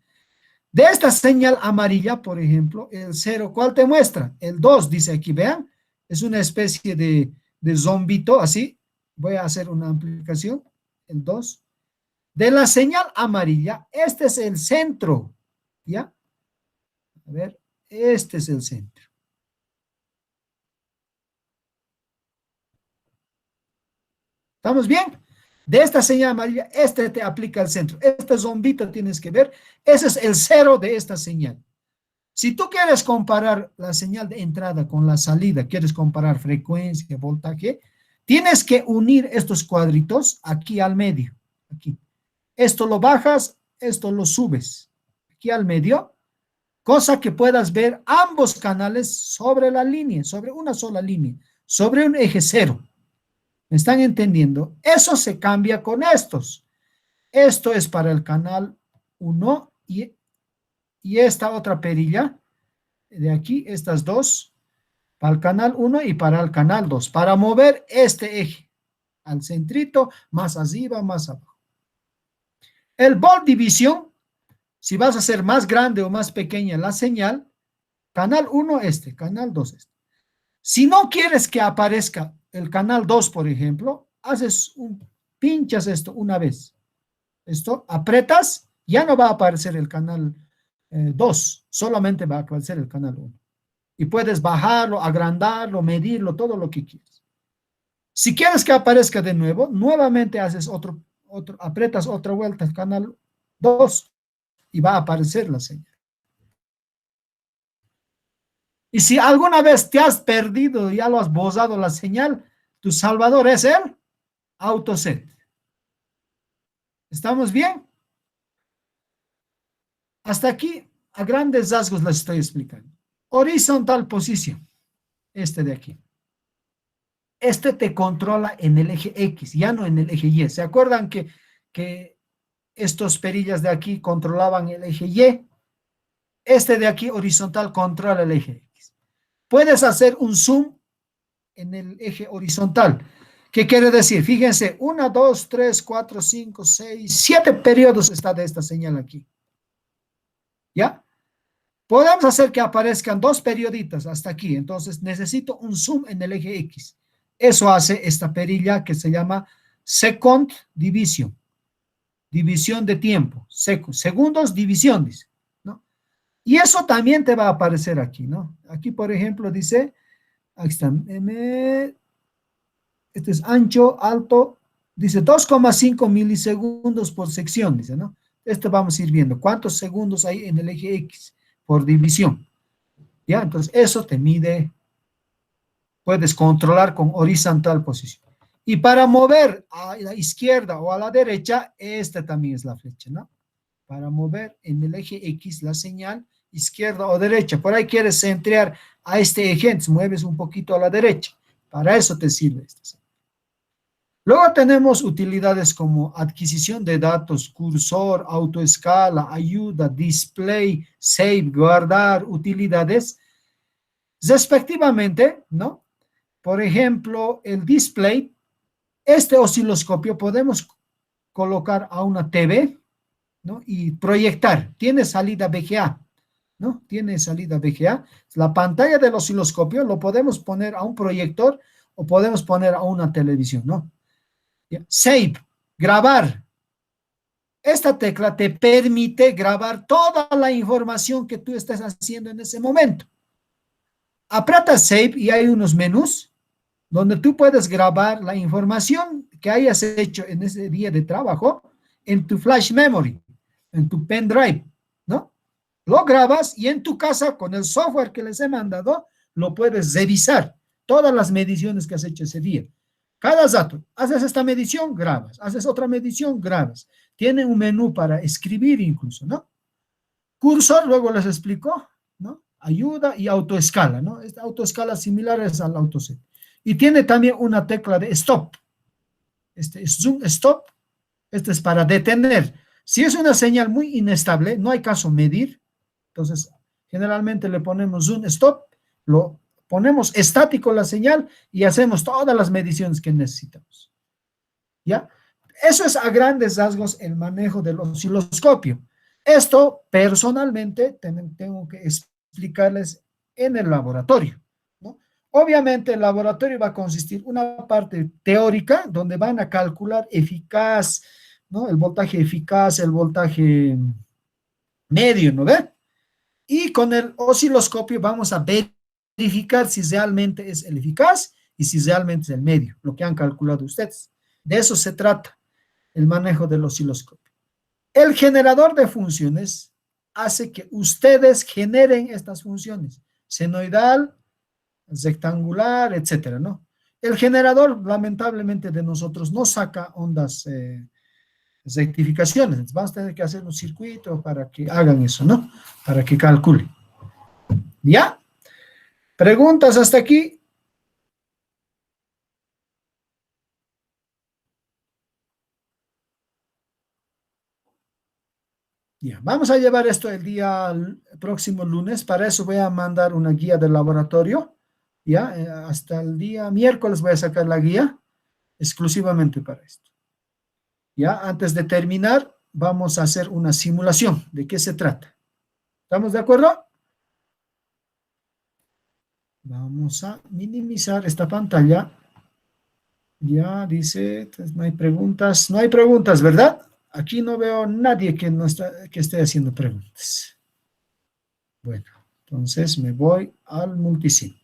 De esta señal amarilla, por ejemplo, el cero, ¿cuál te muestra? El 2 dice aquí, vean, es una especie de zombito, así. Voy a hacer una amplificación, el 2. De la señal amarilla, este es el centro, ¿ya? A ver, este es el centro. ¿Estamos bien? De esta señal amarilla, te aplica el centro. Este zombito tienes que ver, ese es el cero de esta señal. Si tú quieres comparar la señal de entrada con la salida, quieres comparar frecuencia, voltaje, tienes que unir estos cuadritos aquí al medio. Aquí. Esto lo bajas, esto lo subes. Aquí al medio, cosa que puedas ver ambos canales sobre la línea, sobre una sola línea, sobre un eje cero. ¿Me están entendiendo? Eso se cambia con estos. Esto es para el canal 1 y esta otra perilla de aquí, estas dos, para el canal 1 y para el canal 2, para mover este eje al centrito, más arriba, más abajo. El volt división, si vas a hacer más grande o más pequeña la señal, canal 1 canal 2 Si no quieres que aparezca el canal 2, por ejemplo, pinchas esto una vez. Esto, apretas, ya no va a aparecer el canal 2, solamente va a aparecer el canal 1. Y puedes bajarlo, agrandarlo, medirlo, todo lo que quieras. Si quieres que aparezca de nuevo, nuevamente haces apretas otra vuelta al canal 2 y va a aparecer la señal. Y si alguna vez te has perdido, ya lo has borrado la señal, tu salvador es el autoset. ¿Estamos bien? Hasta aquí, a grandes rasgos les estoy explicando. Horizontal posición, este de aquí. Este te controla en el eje X, ya no en el eje Y. ¿Se acuerdan que estos perillas de aquí controlaban el eje Y? Este de aquí horizontal controla el eje X. Puedes hacer un zoom en el eje horizontal. ¿Qué quiere decir? Fíjense, 1, 2, 3, 4, 5, 6, 7 periodos está de esta señal aquí. ¿Ya? Podemos hacer que aparezcan 2 perioditas hasta aquí. Entonces necesito un zoom en el eje X. Eso hace esta perilla que se llama second division. División de tiempo. Segundos, división, dice, ¿no? Y eso también te va a aparecer aquí, ¿no? Aquí, por ejemplo, dice, aquí está, este es ancho, alto, dice 2,5 milisegundos por sección, dice, ¿no? Esto vamos a ir viendo. ¿Cuántos segundos hay en el eje X por división? ¿Ya? Entonces, eso te mide, puedes controlar con horizontal posición. Y para mover a la izquierda o a la derecha, esta también es la flecha, ¿no? Para mover en el eje X la señal izquierda o derecha. Por ahí quieres centrar a este eje, entonces mueves un poquito a la derecha. Para eso te sirve esta señal. Luego tenemos utilidades como adquisición de datos, cursor, autoescala, ayuda, display, save, guardar, utilidades, respectivamente, ¿no? Por ejemplo, el display, este osciloscopio podemos colocar a una TV, ¿no? Y proyectar, tiene salida VGA, ¿no? Tiene salida VGA. La pantalla del osciloscopio lo podemos poner a un proyector o podemos poner a una televisión, ¿no? Save, grabar. Esta tecla te permite grabar toda la información que tú estás haciendo en ese momento. Aprieta Save y hay unos menús donde tú puedes grabar la información que hayas hecho en ese día de trabajo en tu flash memory, en tu pendrive, ¿no? Lo grabas y en tu casa con el software que les he mandado lo puedes revisar, todas las mediciones que has hecho ese día. Cada dato, haces esta medición, grabas, haces otra medición, grabas. Tiene un menú para escribir incluso, ¿no? Cursor, luego les explico, ¿no? Ayuda y autoescala, ¿no? Esta autoescala similar es al autoset. Y tiene también una tecla de stop. Este es zoom stop. Este es para detener. Si es una señal muy inestable, no hay caso medir. Entonces, generalmente le ponemos zoom stop, lo ponemos estático la señal y hacemos todas las mediciones que necesitamos. ¿Ya? Eso es a grandes rasgos el manejo del osciloscopio. Esto, personalmente, tengo que explicarles en el laboratorio, ¿no? Obviamente, el laboratorio va a consistir una parte teórica, donde van a calcular eficaz, ¿no? El voltaje eficaz, el voltaje medio, ¿no ve? Y con el osciloscopio vamos a verificar si realmente es el eficaz y si realmente es el medio, lo que han calculado ustedes. De eso se trata el manejo del osciloscopio. El generador de funciones hace que ustedes generen estas funciones, senoidal, rectangular, etcétera, ¿no? El generador, lamentablemente, de nosotros no saca ondas rectificaciones. Entonces, vamos a tener que hacer un circuito para que hagan eso, ¿no? Para que calculen. ¿Ya? ¿Preguntas hasta aquí? Ya, vamos a llevar esto el día próximo lunes. Para eso voy a mandar una guía del laboratorio. Ya, hasta el día miércoles voy a sacar la guía exclusivamente para esto. Ya, antes de terminar, vamos a hacer una simulación. ¿De qué se trata? ¿Estamos de acuerdo? Vamos a minimizar esta pantalla. Ya dice, no hay preguntas. No hay preguntas, ¿verdad? Aquí no veo a nadie que esté haciendo preguntas. Bueno, entonces me voy al multisim.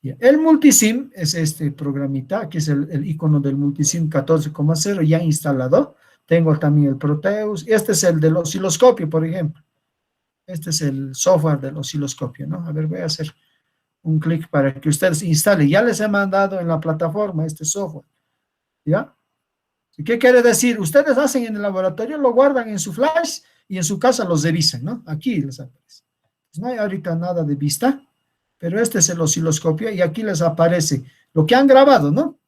El multisim es este programita, que es el icono del multisim 14,0 ya instalado. Tengo también el Proteus. Este es el del osciloscopio, por ejemplo. Este es el software del osciloscopio, ¿no? A ver, voy a hacer un clic para que ustedes instalen. Ya les he mandado en la plataforma este software, ¿ya? ¿Qué quiere decir? Ustedes hacen en el laboratorio, lo guardan en su flash y en su casa los revisan, ¿no? Aquí les aparece. Pues no hay ahorita nada de vista, pero este es el osciloscopio y aquí les aparece lo que han grabado, ¿no?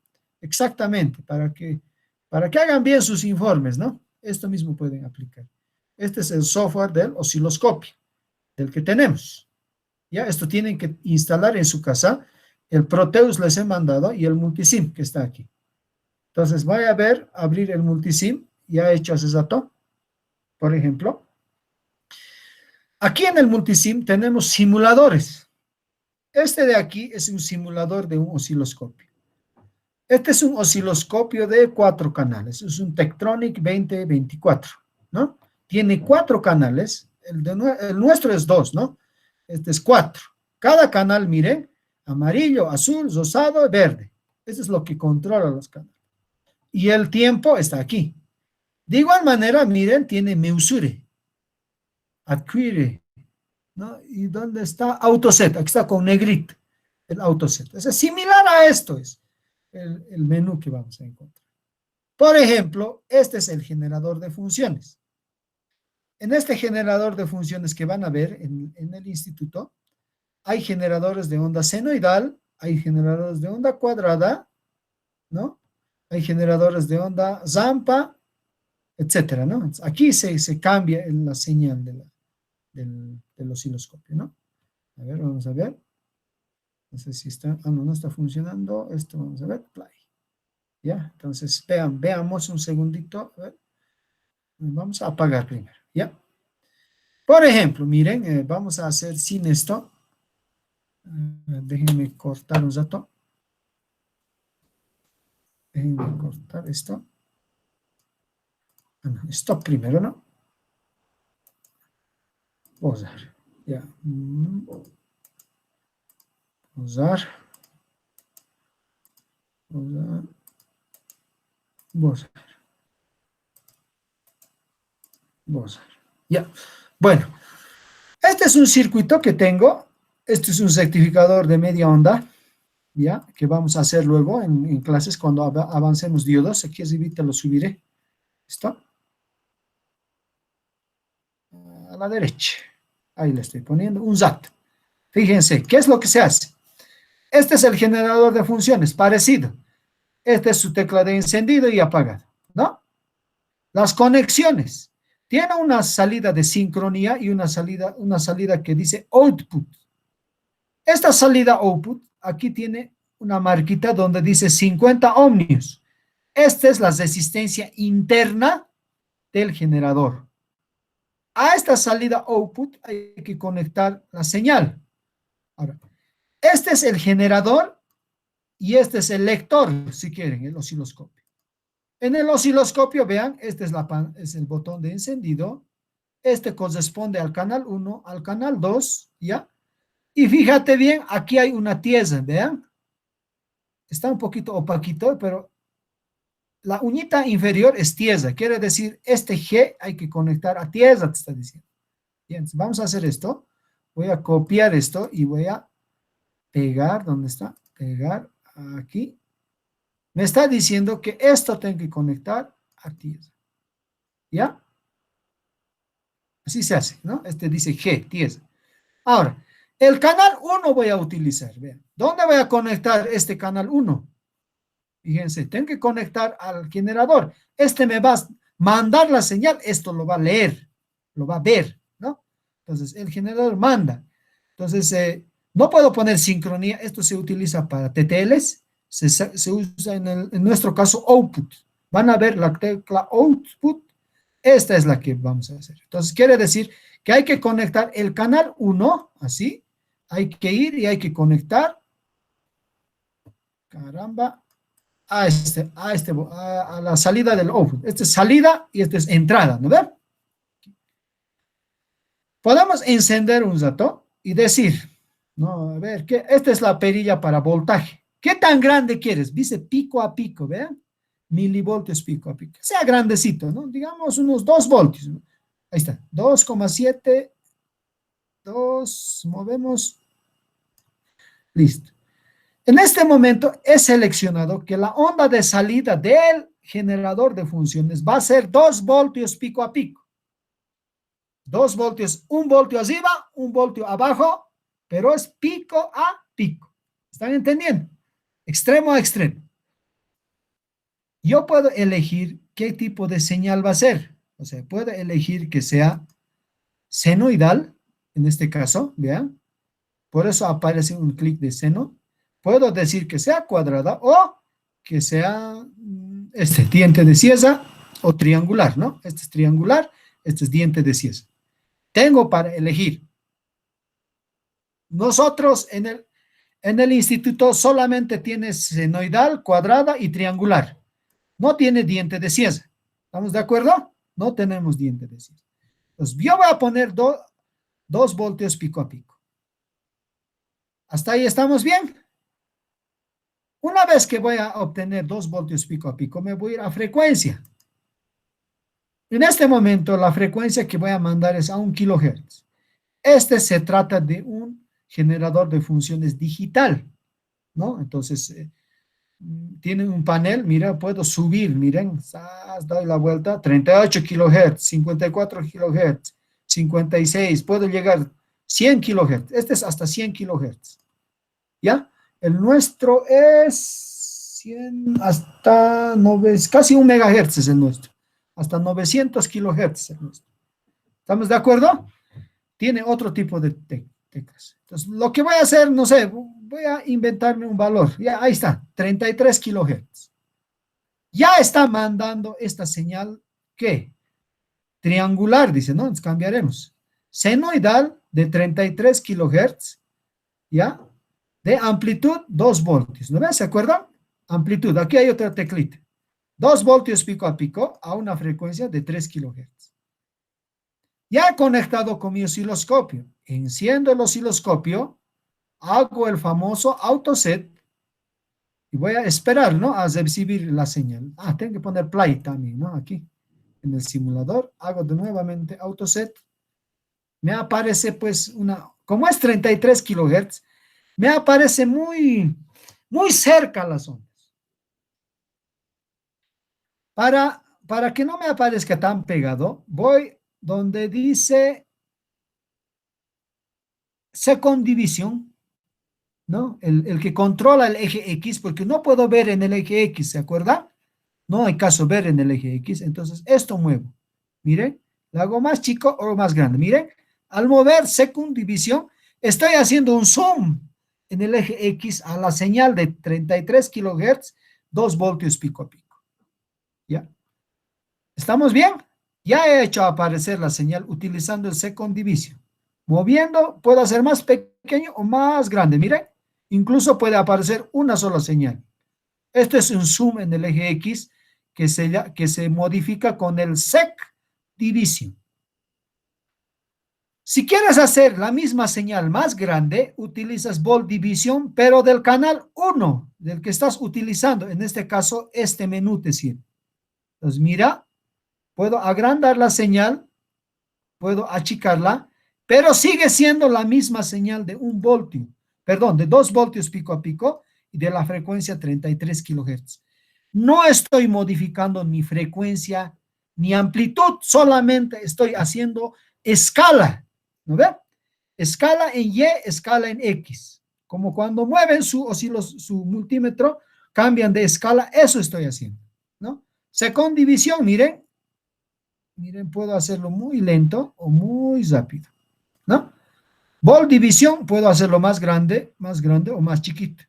Exactamente, para que hagan bien sus informes, ¿no? Esto mismo pueden aplicar. Este es el software del osciloscopio, del que tenemos. Ya, esto tienen que instalar en su casa. El Proteus les he mandado y el Multisim que está aquí. Entonces, voy a ver, abrir el Multisim, ya he hecho ese dato, por ejemplo. Aquí en el Multisim tenemos simuladores. Este de aquí es un simulador de un osciloscopio. Este es un osciloscopio de 4 canales, es un Tektronix 2024, ¿no? Tiene 4 canales, el nuestro es 2, ¿no? Este es 4. Cada canal, mire, amarillo, azul, rosado, verde. Eso es lo que controla los canales. Y el tiempo está aquí. De igual manera, miren, tiene Meusure, Adquire, ¿no? ¿Y dónde está? Autoset, aquí está con negrito, el autoset. Es similar a esto, es el menú que vamos a encontrar. Por ejemplo, este es el generador de funciones. En este generador de funciones que van a ver en el instituto, hay generadores de onda senoidal, hay generadores de onda cuadrada, ¿no? Hay generadores de onda zampa, etcétera, ¿no? Aquí se cambia la señal del osciloscopio, ¿no? A ver, vamos a ver. No sé si está, no está funcionando. Esto vamos a ver, play. ¿Ya? Entonces, veamos un segundito. A ver. Vamos a apagar primero, ¿ya? Por ejemplo, miren, vamos a hacer sin esto. Déjenme cortar un rato. Déjenme cortar esto. Stop primero, ¿no? Pausar. Ya. Pausar. Pausar. Pausar. Pausar. Ya. Bueno, este es un circuito que tengo. Este es un rectificador de media onda, ¿ya? Que vamos a hacer luego en clases cuando avancemos diodos. Aquí arriba te lo subiré. ¿Listo? A la derecha. Ahí le estoy poniendo un SAT. Fíjense, ¿qué es lo que se hace? Este es el generador de funciones, parecido. Esta es su tecla de encendido y apagado, ¿no? Las conexiones. Tiene una salida de sincronía y una salida que dice output. Esta salida output, aquí tiene una marquita donde dice 50 ohmios. Esta es la resistencia interna del generador. A esta salida output hay que conectar la señal. Ahora, este es el generador y este es el lector, si quieren, el osciloscopio. En el osciloscopio, vean, este es el botón de encendido. Este corresponde al canal 1, al canal 2, ¿ya? Y fíjate bien, aquí hay una tiesa, vean. Está un poquito opaquito, pero la uñita inferior es tiesa. Quiere decir, este G hay que conectar a tiesa, te está diciendo. Bien, vamos a hacer esto. Voy a copiar esto y voy a pegar, ¿dónde está? Pegar aquí. Me está diciendo que esto tengo que conectar a tiesa. ¿Ya? Así se hace, ¿no? Este dice G, tiesa. Ahora, el canal 1 voy a utilizar. Vean, ¿dónde voy a conectar este canal 1? Fíjense, tengo que conectar al generador. Este me va a mandar la señal, esto lo va a leer, lo va a ver, ¿no? Entonces, el generador manda. Entonces, no puedo poner sincronía, esto se utiliza para TTLs, se usa en nuestro caso output. Van a ver la tecla output, esta es la que vamos a hacer. Entonces, quiere decir que hay que conectar el canal 1, así, hay que ir y hay que conectar, caramba, a la salida del output. Esta es salida y esta es entrada, ¿no ven? Podemos encender un rato y decir, no, a ver, esta es la perilla para voltaje. ¿Qué tan grande quieres? Dice pico a pico, ¿vean? Milivoltios pico a pico. Sea grandecito, ¿no? Digamos unos 2 voltios. ¿No? Ahí está, 2,7, 2, movemos Listo. En este momento he seleccionado que la onda de salida del generador de funciones va a ser 2 voltios pico a pico. 2 voltios, 1 voltio arriba, 1 voltio abajo, pero es pico a pico. ¿Están entendiendo? Extremo a extremo. Yo puedo elegir qué tipo de señal va a ser. O sea, puedo elegir que sea senoidal, en este caso, vean. Por eso aparece un clic de seno. Puedo decir que sea cuadrada o que sea este diente de cieza o triangular, ¿no? Este es triangular, este es diente de cieza. Tengo para elegir. Nosotros en el instituto solamente tiene senoidal, cuadrada y triangular. No tiene diente de cieza. ¿Estamos de acuerdo? No tenemos diente de cieza. Entonces, yo voy a poner 2 voltios pico a pico. ¿Hasta ahí estamos bien? Una vez que voy a obtener 2 voltios pico a pico, me voy a ir a frecuencia. En este momento, la frecuencia que voy a mandar es a 1 kilohertz. Este se trata de un generador de funciones digital, ¿no? Entonces, tiene un panel, mira, puedo subir, miren, doy la vuelta, 38 kilohertz, 54 kilohertz, 56, puedo llegar 100 kilohertz. Este es hasta 100 kilohertz, ¿ya? El nuestro es 100 hasta 9, casi 1 megahertz es el nuestro, hasta 900 kilohertz el nuestro. ¿Estamos de acuerdo? Tiene otro tipo de teclas. Entonces, lo que voy a hacer, no sé, voy a inventarme un valor. Ya, ahí está, 33 kilohertz. Ya está mandando esta señal, ¿qué? Triangular, dice, ¿no? Entonces cambiaremos. Senoidal de 33 kilohertz, ¿ya? De amplitud 2 voltios. ¿No ven? ¿Se acuerdan? Amplitud, aquí hay otra teclita. 2 voltios pico a pico a una frecuencia de 3 kilohertz. Ya he conectado con mi osciloscopio. Enciendo el osciloscopio, hago el famoso autoset y voy a esperar, ¿no? A recibir la señal. Ah, tengo que poner play también, ¿no? Aquí en el simulador. Hago de nuevamente autoset. Me aparece pues como es 33 kilohertz, me aparece muy cerca las ondas. Para que no me aparezca tan pegado, voy donde dice second division, ¿no? El que controla el eje X, porque no puedo ver en el eje X, ¿se acuerda? No hay caso ver en el eje X, entonces esto muevo. Miren, lo hago más chico o más grande. Miren, al mover second division, estoy haciendo un zoom en el eje X a la señal de 33 kilohertz, 2 voltios pico a pico. ¿Ya? ¿Estamos bien? Ya he hecho aparecer la señal utilizando el second division. Moviendo, puedo hacer más pequeño o más grande. Miren, incluso puede aparecer una sola señal. Esto es un zoom en el eje X que se modifica con el sec division. Si quieres hacer la misma señal más grande, utilizas Bold Division, pero del canal 1 del que estás utilizando. En este caso, este menú te sirve. Entonces, mira, puedo agrandar la señal, puedo achicarla, pero sigue siendo la misma señal de 1 voltio, perdón, de 2 voltios pico a pico y de la frecuencia 33 kilohertz. No estoy modificando ni frecuencia ni amplitud, solamente estoy haciendo escala, ¿no ve? Escala en Y, escala en X. Como cuando mueven su multímetro, cambian de escala, eso estoy haciendo, ¿no? Second división, miren, puedo hacerlo muy lento o muy rápido, ¿no? Bold división, puedo hacerlo más grande o más chiquito.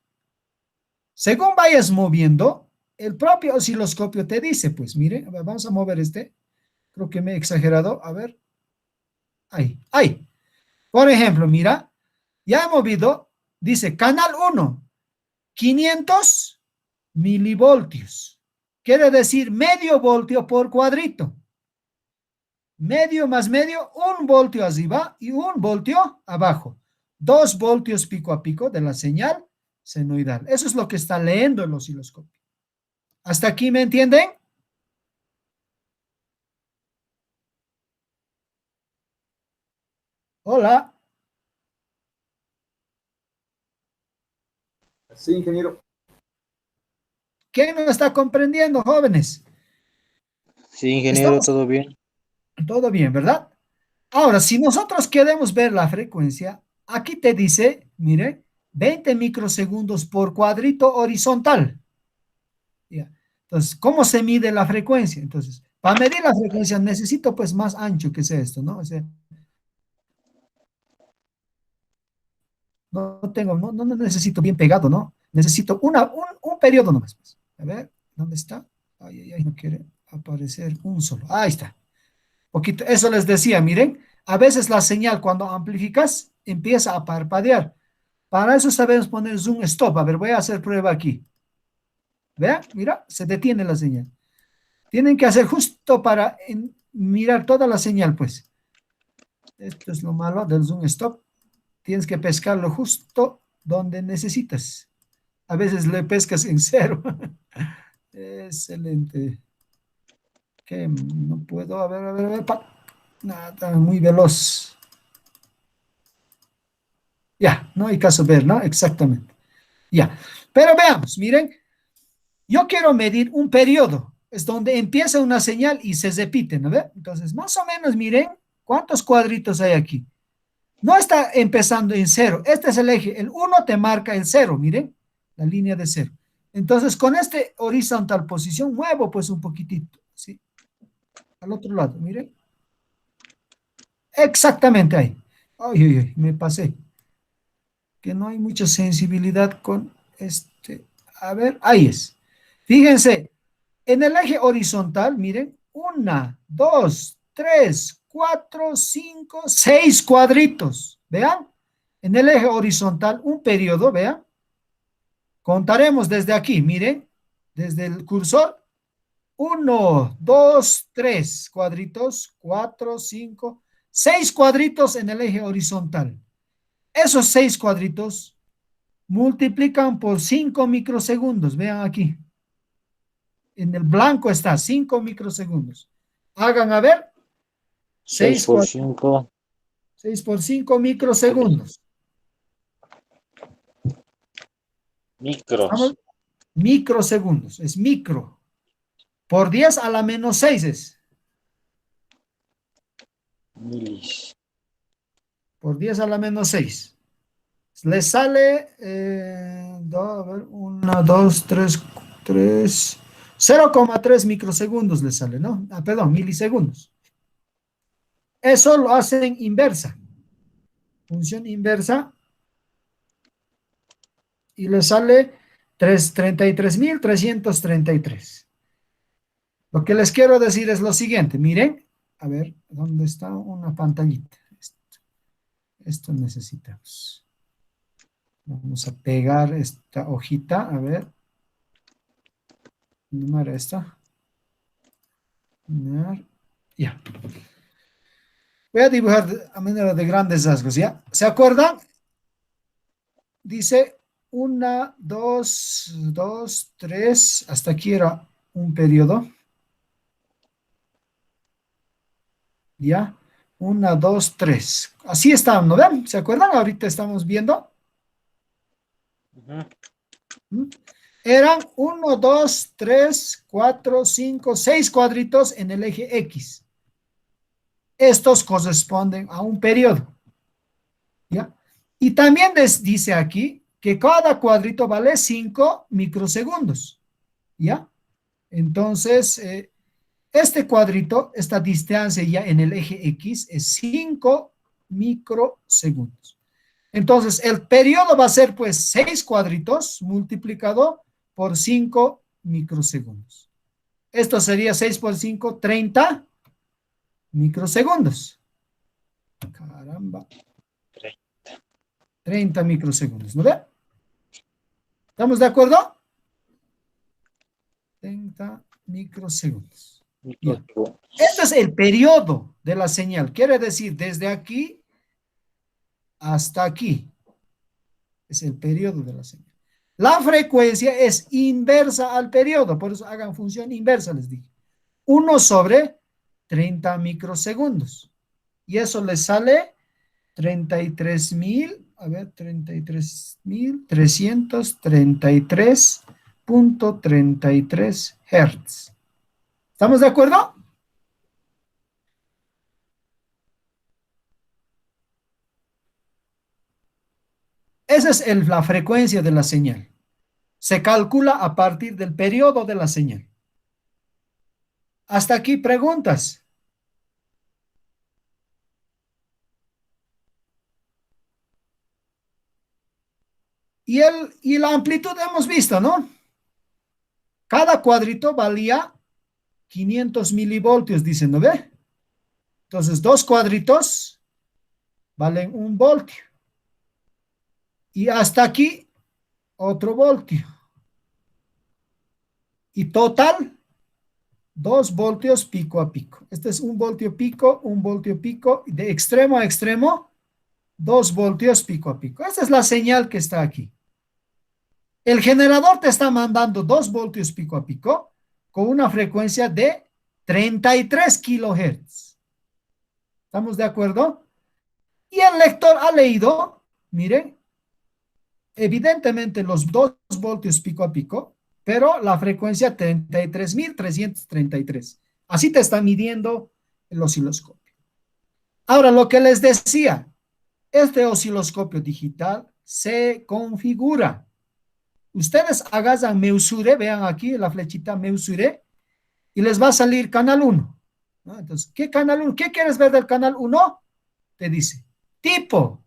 Según vayas moviendo, el propio osciloscopio te dice, pues mire, a ver, vamos a mover este. Creo que me he exagerado. A ver. Ahí. Por ejemplo, mira, ya he movido, dice canal 1, 500 milivoltios. Quiere decir medio voltio por cuadrito. Medio más medio, 1 voltio arriba y 1 voltio abajo. 2 voltios pico a pico de la señal senoidal. Eso es lo que está leyendo el osciloscopio. ¿Hasta aquí me entienden? Hola. Sí, ingeniero. ¿Quién no está comprendiendo, jóvenes? Sí, ingeniero, Estamos todo bien. todo bien, ¿verdad? Ahora, si nosotros queremos ver la frecuencia, aquí te dice, mire, 20 microsegundos por cuadrito horizontal. Ya. Entonces, ¿cómo se mide la frecuencia? Entonces, para medir la frecuencia necesito pues más ancho que sea esto, ¿no? O sea, no necesito bien pegado, ¿no? Necesito un periodo nomás, pues. A ver, ¿dónde está? Ay, ay, ay, no quiere aparecer un solo. Ahí está. Poquito, eso les decía, miren, a veces la señal cuando amplificas empieza a parpadear. Para eso sabemos poner zoom stop. A ver, voy a hacer prueba aquí. Vean, mira, se detiene la señal. Tienen que hacer justo para mirar toda la señal, pues. Esto es lo malo del zoom stop. Tienes que pescarlo justo donde necesitas. A veces le pescas en cero. Excelente. Que no puedo, a ver, nada, muy veloz. Ya, no hay caso ver, ¿no? Exactamente. Ya. Pero veamos, miren, yo quiero medir un periodo. Es donde empieza una señal y se repite, ¿no ve? Entonces, más o menos, miren, ¿cuántos cuadritos hay aquí? No está empezando en cero. Este es el eje. El uno te marca el cero, miren, la línea de cero. Entonces, con este horizontal posición, muevo pues un poquitito, ¿sí? Al otro lado, miren. Exactamente ahí. Ay, ay, ay, me pasé. Que no hay mucha sensibilidad con este. A ver, ahí es. Fíjense, en el eje horizontal, miren, una, dos, tres, cuatro, cinco, seis cuadritos. Vean, en el eje horizontal, un periodo, vean. Contaremos desde aquí, miren, desde el cursor. Uno, dos, tres cuadritos, cuatro, cinco, seis cuadritos en el eje horizontal. Esos seis cuadritos multiplican por 5 microsegundos. Vean aquí. En el blanco está 5 microsegundos. Hagan a ver. 6 6 por 5. por 5 microsegundos. Micros. ¿Estamos? Microsegundos. Es micro. Por 10 a la menos 6 es. Milis. Por 10 a la menos 6. Le sale, a ver, 1, 2, 3, 0,3 microsegundos le sale, ¿no? Ah, perdón, milisegundos. Eso lo hacen inversa. Función inversa. Y le sale 33.333. Lo que les quiero decir es lo siguiente. Miren, a ver, ¿dónde está una pantallita? Esto necesitamos. Vamos a pegar esta hojita, a ver. Número esta. Ya. Voy a dibujar a manera de grandes rasgos, ¿ya? ¿Se acuerdan? Dice 1, 2, 3, hasta aquí era un periodo, ¿ya? 1, 2, 3. Así están, ¿no ven? ¿Se acuerdan? Ahorita estamos viendo. ¿Mm? Eran 1, 2, 3, 4, 5, 6 cuadritos en el eje X. Estos corresponden a un periodo, ¿ya? Y también dice aquí que cada cuadrito vale 5 microsegundos, ¿ya? Entonces, este cuadrito, esta distancia ya en el eje X es 5 microsegundos. Entonces, el periodo va a ser pues 6 cuadritos multiplicado por 5 microsegundos. Esto sería 6 por 5, 30 microsegundos. Caramba. 30 microsegundos, ¿no ve? ¿Estamos de acuerdo? 30 microsegundos. Bien. Este es el periodo de la señal. Quiere decir, desde aquí hasta aquí. Es el periodo de la señal. La frecuencia es inversa al periodo. Por eso hagan función inversa, les dije. 1 sobre 30 microsegundos. Y eso les sale 33.000. a ver, 33.333.33 Hz. ¿Estamos de acuerdo? Esa es la frecuencia de la señal. Se calcula a partir del periodo de la señal. Hasta aquí preguntas. Y la amplitud hemos visto, ¿no? Cada cuadrito valía 500 milivoltios, dicen, ¿no ve? Entonces, dos cuadritos valen 1 voltio. Y hasta aquí, otro voltio. Y total, 2 voltios pico a pico. Este es 1 voltio pico, 1 voltio pico. De extremo a extremo, 2 voltios pico a pico. Esta es la señal que está aquí. El generador te está mandando 2 voltios pico a pico con una frecuencia de 33 kilohertz. ¿Estamos de acuerdo? Y el lector ha leído, miren, evidentemente los 2 voltios pico a pico, pero la frecuencia 33.333. Así te está midiendo el osciloscopio. Ahora, lo que les decía, este osciloscopio digital se configura. Ustedes hagan Meusure, vean aquí la flechita Meusure, y les va a salir canal 1. ¿No? Entonces, ¿qué canal 1? ¿Qué quieres ver del canal 1? Te dice, tipo.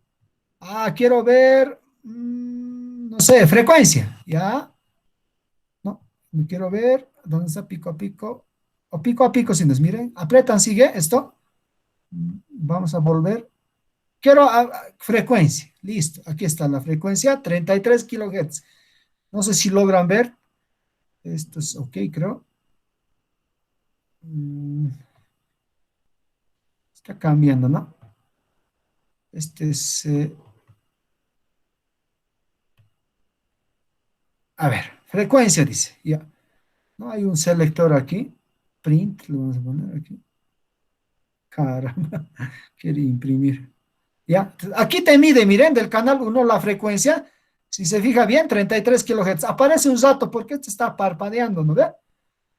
Quiero ver, no sé, frecuencia. ¿Ya? No quiero ver, ¿dónde está pico a pico? O pico a pico, si nos miren. Apretan, sigue esto. Vamos a volver. Quiero frecuencia. Listo, aquí está la frecuencia, 33 kilohertz. No sé si logran ver. Esto es ok, creo. Está cambiando, ¿no? Este es... a ver, frecuencia dice. Ya. No hay un selector aquí. Print, lo vamos a poner aquí. Caramba, quiere imprimir. Ya, aquí te mide, miren, del canal 1 la frecuencia. Si se fija bien, 33 kilohertz. Aparece un rato porque este está parpadeando, ¿no ve?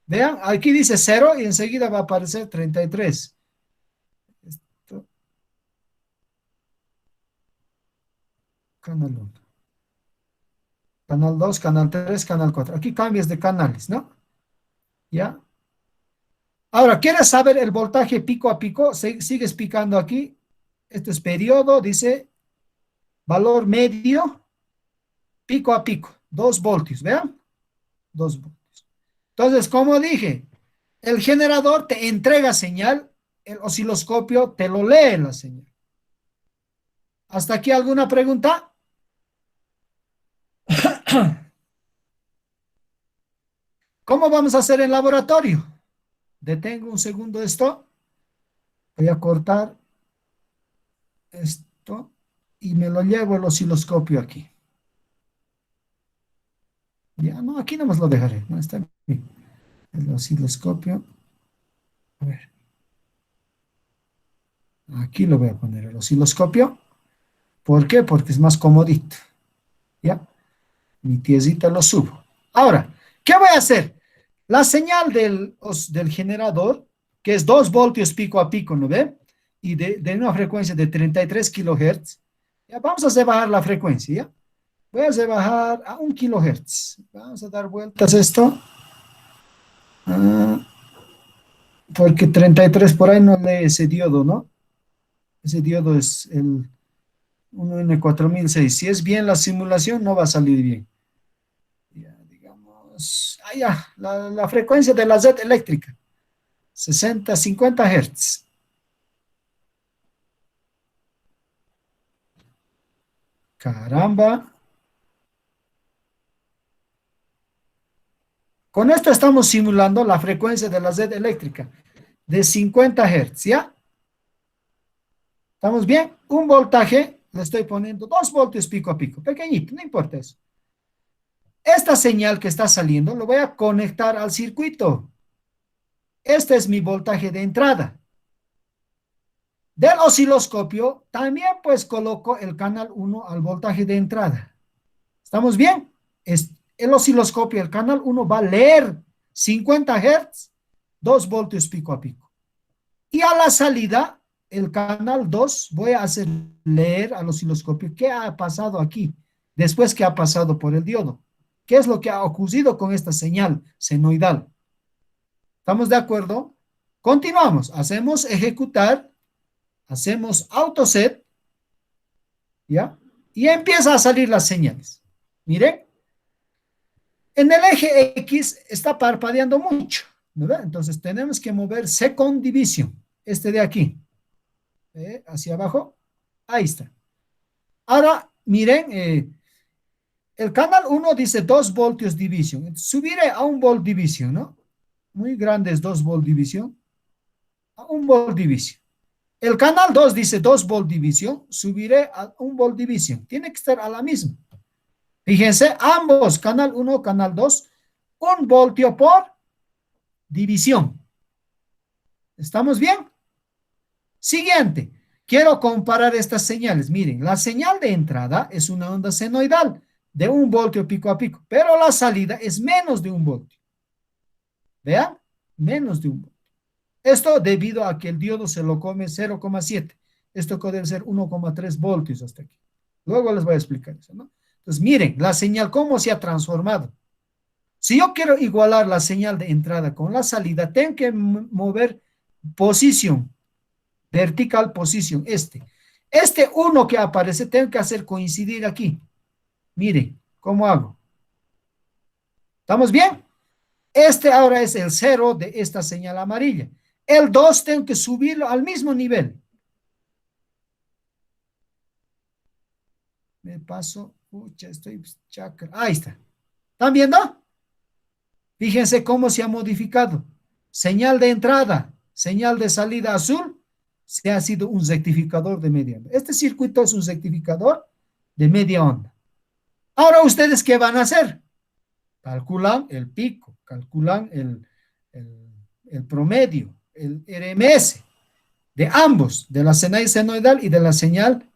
Vean, aquí dice 0 y enseguida va a aparecer 33. Esto, canal 1. Canal 2, canal 3, canal 4. Aquí cambias de canales, ¿no? ¿Ya? Ahora, ¿quieres saber el voltaje pico a pico? Sigues picando aquí. Este es periodo, dice valor medio, pico a pico, 2 voltios, ¿vean? 2 voltios. Entonces, como dije, el generador te entrega señal, el osciloscopio te lo lee la señal. ¿Hasta aquí alguna pregunta? ¿Cómo vamos a hacer en laboratorio? Detengo un segundo esto. Voy a cortar esto y me lo llevo el osciloscopio aquí. Ya, no, aquí nomás lo dejaré. No, está bien. El osciloscopio. A ver. Aquí lo voy a poner el osciloscopio. ¿Por qué? Porque es más comodito. ¿Ya? Mi tiesita lo subo. Ahora, ¿qué voy a hacer? La señal del generador, que es 2 voltios pico a pico, ¿no ve? Y de una frecuencia de 33 kilohertz. Ya, vamos a hacer bajar la frecuencia, ¿ya? Voy a hacer bajar a 1 kilohertz. Vamos a dar vueltas a esto. Porque 33 por ahí no lee ese diodo, ¿no? Ese diodo es el 1N4006. Si es bien la simulación, no va a salir bien. Ya, digamos, ya, la frecuencia de la Z eléctrica, 50 Hz. Caramba. Con esto estamos simulando la frecuencia de la Z eléctrica de 50 Hz, ¿ya? ¿Estamos bien? Un voltaje, le estoy poniendo 2 voltios pico a pico, pequeñito, no importa eso. Esta señal que está saliendo lo voy a conectar al circuito. Este es mi voltaje de entrada. Del osciloscopio también pues coloco el canal 1 al voltaje de entrada. ¿Estamos bien? El osciloscopio, el canal 1 va a leer 50 Hz, 2 voltios pico a pico. Y a la salida, el canal 2 voy a hacer leer al osciloscopio qué ha pasado aquí, después que ha pasado por el diodo. ¿Qué es lo que ha ocurrido con esta señal senoidal? ¿Estamos de acuerdo? Continuamos. Hacemos ejecutar, hacemos autoset, ¿ya? Y empieza a salir las señales. Miren, en el eje X está parpadeando mucho, ¿verdad? Entonces tenemos que mover second division, este de aquí, hacia abajo. Ahí está. Ahora, miren, el canal 1 dice 2 voltios division. Entonces, subiré a 1 volt division, ¿no? Muy grande es 2 volt division. A 1 volt division. El canal 2 dice 2 volt division. Subiré a 1 volt division. Tiene que estar a la misma. Fíjense, ambos, canal 1, canal 2, 1 voltio por división. ¿Estamos bien? Siguiente. Quiero comparar estas señales. Miren, la señal de entrada es una onda senoidal de 1 voltio pico a pico, pero la salida es menos de 1 voltio. Vean, menos de 1 voltio. Esto debido a que el diodo se lo come 0,7. Esto debe ser 1,3 voltios hasta aquí. Luego les voy a explicar eso, ¿no? Entonces, miren, la señal, cómo se ha transformado. Si yo quiero igualar la señal de entrada con la salida, tengo que mover posición, vertical position, Este 1 que aparece, tengo que hacer coincidir aquí. Miren, ¿cómo hago? ¿Estamos bien? Este ahora es el 0 de esta señal amarilla. El 2 tengo que subirlo al mismo nivel. Me paso, pucha, estoy chakra. Ahí está. ¿Están viendo? Fíjense cómo se ha modificado. Señal de entrada, señal de salida azul, se ha sido un rectificador de media onda. Este circuito es un rectificador de media onda. Ahora, ¿ustedes qué van a hacer? Calculan el pico, calculan el promedio, el RMS de ambos, de la señal senoidal y de la señal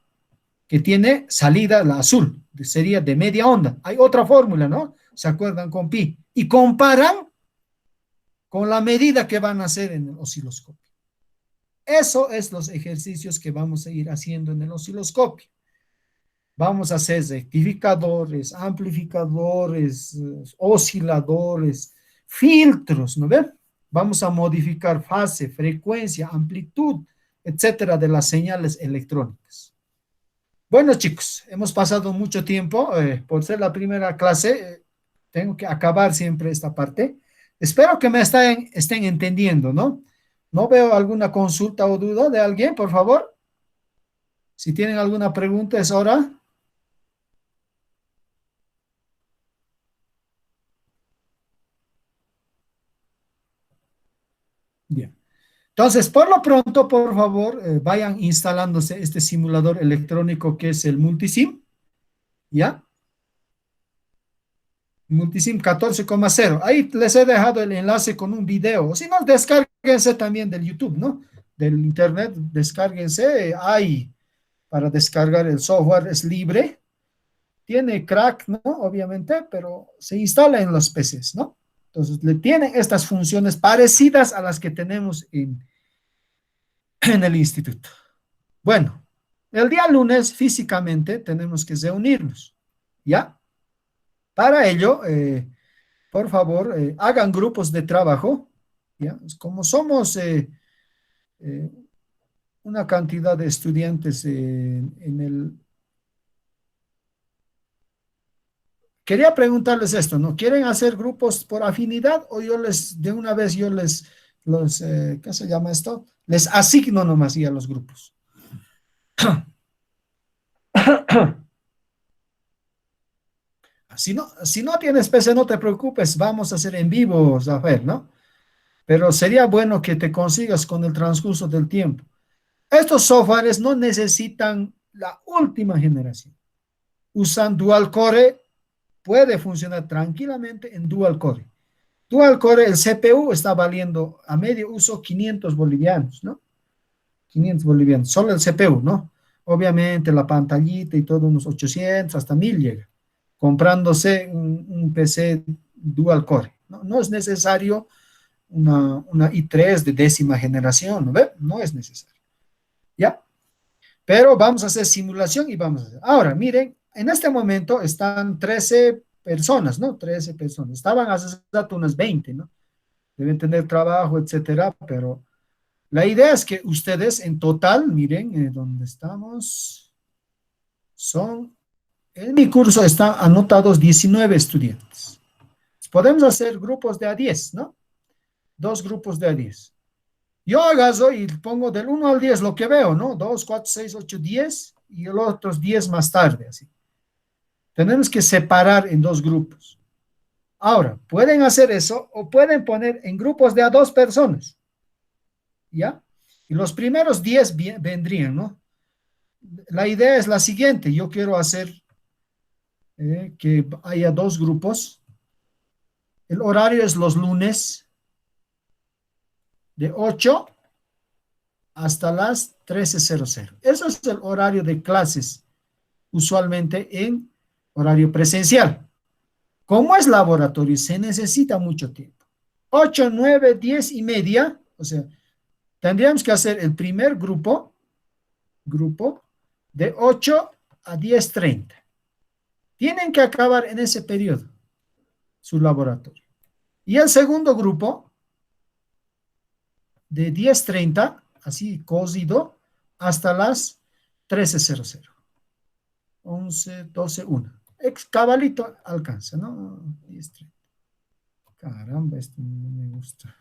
que tiene salida, la azul, sería de media onda. Hay otra fórmula, ¿no? ¿Se acuerdan con pi? Y comparan con la medida que van a hacer en el osciloscopio. Eso es los ejercicios que vamos a ir haciendo en el osciloscopio. Vamos a hacer rectificadores, amplificadores, osciladores, filtros, ¿no ven? Vamos a modificar fase, frecuencia, amplitud, etcétera, de las señales electrónicas. Bueno, chicos, hemos pasado mucho tiempo. Por ser la primera clase, tengo que acabar siempre esta parte. Espero que me estén entendiendo, ¿no? No veo alguna consulta o duda de alguien, por favor. Si tienen alguna pregunta, es hora. Bien. Entonces, por lo pronto, por favor, vayan instalándose este simulador electrónico que es el Multisim, ¿ya? Multisim 14,0. Ahí les he dejado el enlace con un video. O si no, descárguense también del YouTube, ¿no? Del internet, descárguense. Hay para descargar el software, es libre. Tiene crack, ¿no? Obviamente, pero se instala en los PCs, ¿no? Entonces, le tienen estas funciones parecidas a las que tenemos en el instituto. Bueno, el día lunes físicamente tenemos que reunirnos, ¿ya? Para ello, por favor, hagan grupos de trabajo, ¿ya? Como somos eh, una cantidad de estudiantes en el... Quería preguntarles esto, ¿no? ¿Quieren hacer grupos por afinidad o de una vez ¿qué se llama esto? Les asigno nomás ya los grupos. Si no tienes PC, no te preocupes, vamos a hacer en vivo, Zafer, ¿no? Pero sería bueno que te consigas con el transcurso del tiempo. Estos softwares no necesitan la última generación. Usan dual core, puede funcionar tranquilamente en dual core. Dual core, el CPU está valiendo a medio uso 500 bolivianos, ¿no? 500 bolivianos, solo el CPU, ¿no? Obviamente la pantallita y todo, unos 800 hasta 1000 llega, comprándose un PC dual core. No, no es necesario una i3 de 10ª generación, ¿no ve? No es necesario. ¿Ya? Pero vamos a hacer simulación y vamos a hacer. Ahora, miren, en este momento están 13 personas, ¿no? 13 personas. Estaban hace rato unas 20, ¿no? Deben tener trabajo, etcétera, pero la idea es que ustedes en total, miren, ¿dónde estamos? En mi curso están anotados 19 estudiantes. Podemos hacer grupos de a 10, ¿no? Dos grupos de a 10. Yo agarro y pongo del 1 al 10 lo que veo, ¿no? 2, 4, 6, 8, 10 y los otros 10 más tarde, así. Tenemos que separar en dos grupos. Ahora, pueden hacer eso o pueden poner en grupos de a 2 personas, ¿ya? Y los primeros 10 vendrían, ¿no? La idea es la siguiente, yo quiero hacer que haya dos grupos. El horario es los lunes de 8 hasta las 13:00. Eso es el horario de clases, usualmente en horario presencial. Como es laboratorio, se necesita mucho tiempo. 8, 9, 10 y media, o sea, tendríamos que hacer el primer grupo de 8 a 10:30. Tienen que acabar en ese periodo su laboratorio. Y el segundo grupo de 10:30, así cosido, hasta las 13:00. 11, 12, 1. Cabalito alcanza, ¿no? 10:30. Caramba, esto no me gusta.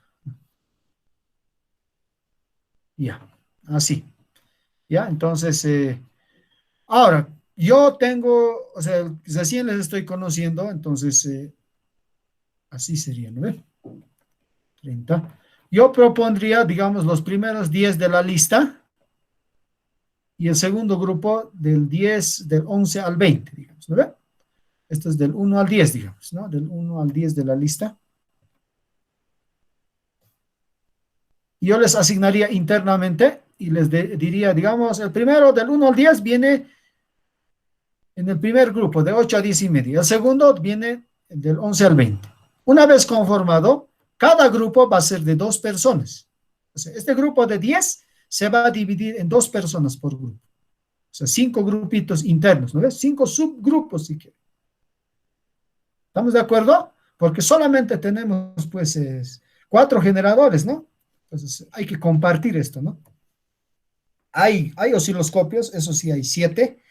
Ya, así. Ya, entonces, ahora, yo tengo, o sea, recién les estoy conociendo, entonces, así sería, ¿no ve? 30. Yo propondría, digamos, los primeros 10 de la lista y el segundo grupo del 11 al 20, digamos, ¿no ve? Esto es del 1 al 10, digamos, ¿no? Del 1 al 10 de la lista. Yo les asignaría internamente y les diría, digamos, el primero del 1 al 10 viene en el primer grupo, de 8 a 10 y media. El segundo viene del 11 al 20. Una vez conformado, cada grupo va a ser de 2 personas. O sea, este grupo de 10 se va a dividir en 2 personas por grupo. O sea, 5 grupitos internos, ¿no ves? 5 subgrupos, si quieren. ¿Estamos de acuerdo? Porque solamente tenemos, pues, 4 generadores, ¿no? Entonces, hay que compartir esto, ¿no? Hay osciloscopios, eso sí, hay 7,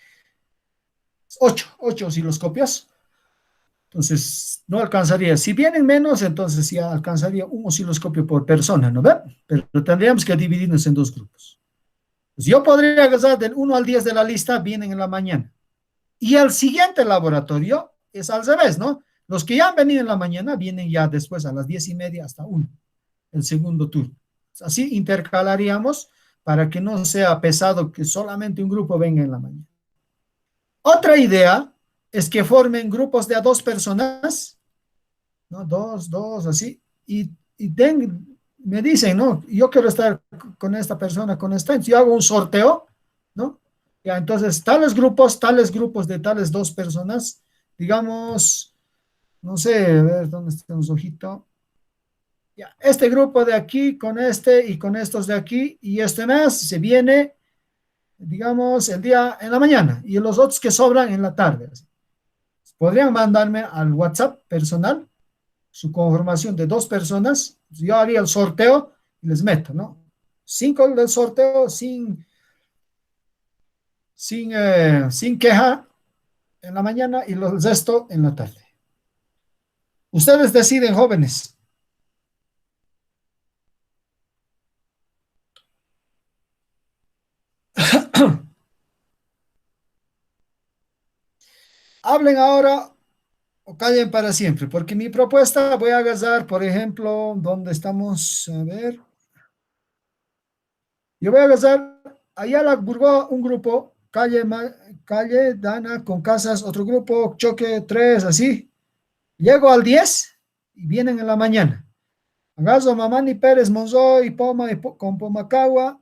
8 osciloscopios. Entonces, no alcanzaría. Si vienen menos, entonces ya alcanzaría un osciloscopio por persona, ¿no ve? Pero tendríamos que dividirnos en 2 grupos. Pues yo podría agarrar del 1 al 10 de la lista, vienen en la mañana. Y el siguiente laboratorio es al revés, ¿no? Los que ya han venido en la mañana vienen ya después a las 10 y media hasta 1, el segundo turno. Así intercalaríamos para que no sea pesado que solamente un grupo venga en la mañana. Otra idea es que formen grupos de a 2 personas, ¿no? Dos, así, y me dicen, no, yo quiero estar con esta persona, con esta, yo hago un sorteo, ¿no? Ya, entonces, tales grupos de tales 2 personas, digamos, no sé, a ver, ¿dónde está un ojito? Ya, este grupo de aquí, con este y con estos de aquí, y este mes se viene, digamos, el día en la mañana, y los otros que sobran en la tarde. Así. Podrían mandarme al WhatsApp personal su conformación de 2 personas, yo haría el sorteo y les meto, ¿no? 5 del sorteo sin queja en la mañana y el resto en la tarde. Ustedes deciden, jóvenes. Hablen ahora o callen para siempre, porque mi propuesta voy a agarrar, por ejemplo, ¿dónde estamos? A ver. Yo voy a agarrar Ayala, Burgoa, un grupo, calle Dana con casas, otro grupo, Choque 3, así. Llego al 10 y vienen en la mañana. Agarro Mamani Pérez, Monzoy, Poma con Pomacagua,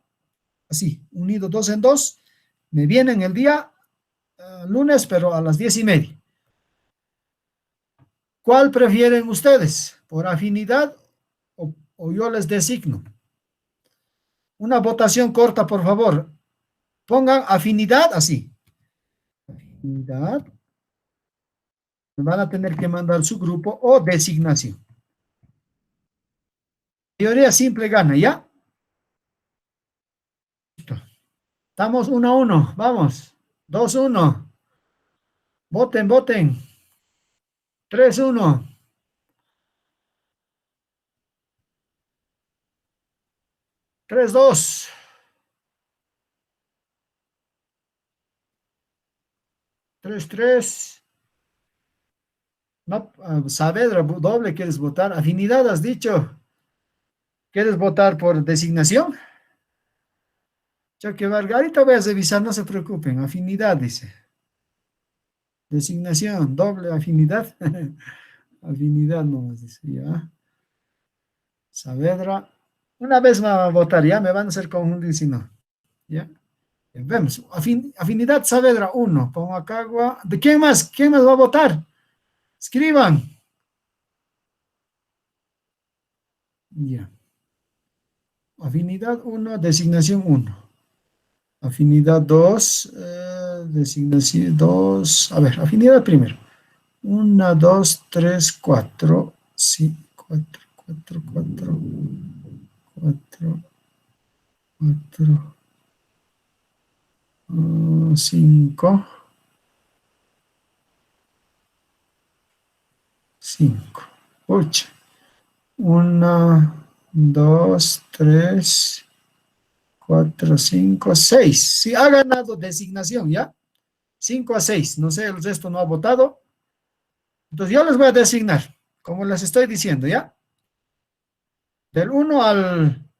así, unido 2 en 2, me vienen el día lunes, pero a las 10:30. ¿Cuál prefieren ustedes? ¿Por afinidad o yo les designo? Una votación corta, por favor. Pongan afinidad así. Afinidad. Me van a tener que mandar su grupo o designación. Mayoría simple gana, ¿ya? Listo. Estamos 1-1. Vamos. 2-1. Voten, voten. 3-1. 3-2. 3-3. No, Saavedra, doble, ¿quieres votar? Afinidad, has dicho. ¿Quieres votar por designación? Choque Vargas, ahorita voy a revisar, no se preocupen. Afinidad, dice. Designación, doble afinidad. Afinidad nomás dice, ya. Saavedra. Una vez me va a votar, ya me van a hacer confundir si no. Ya. Vemos. Afinidad Saavedra 1. Pongo acá. ¿De quién más? ¿Quién más va a votar? Escriban. Ya. Afinidad 1, designación 1. Afinidad 2, designación 2. A ver, afinidad primero. 1, 2, 3, 4. Sí, 4, 4, 4. 4, 4. 5. 5. 8. 1, 2, 3, 4, 5, 6. Sí, ha ganado designación, ¿ya? 5-6. No sé, el resto no ha votado. Entonces yo les voy a designar, como les estoy diciendo, ¿ya? Del 1 al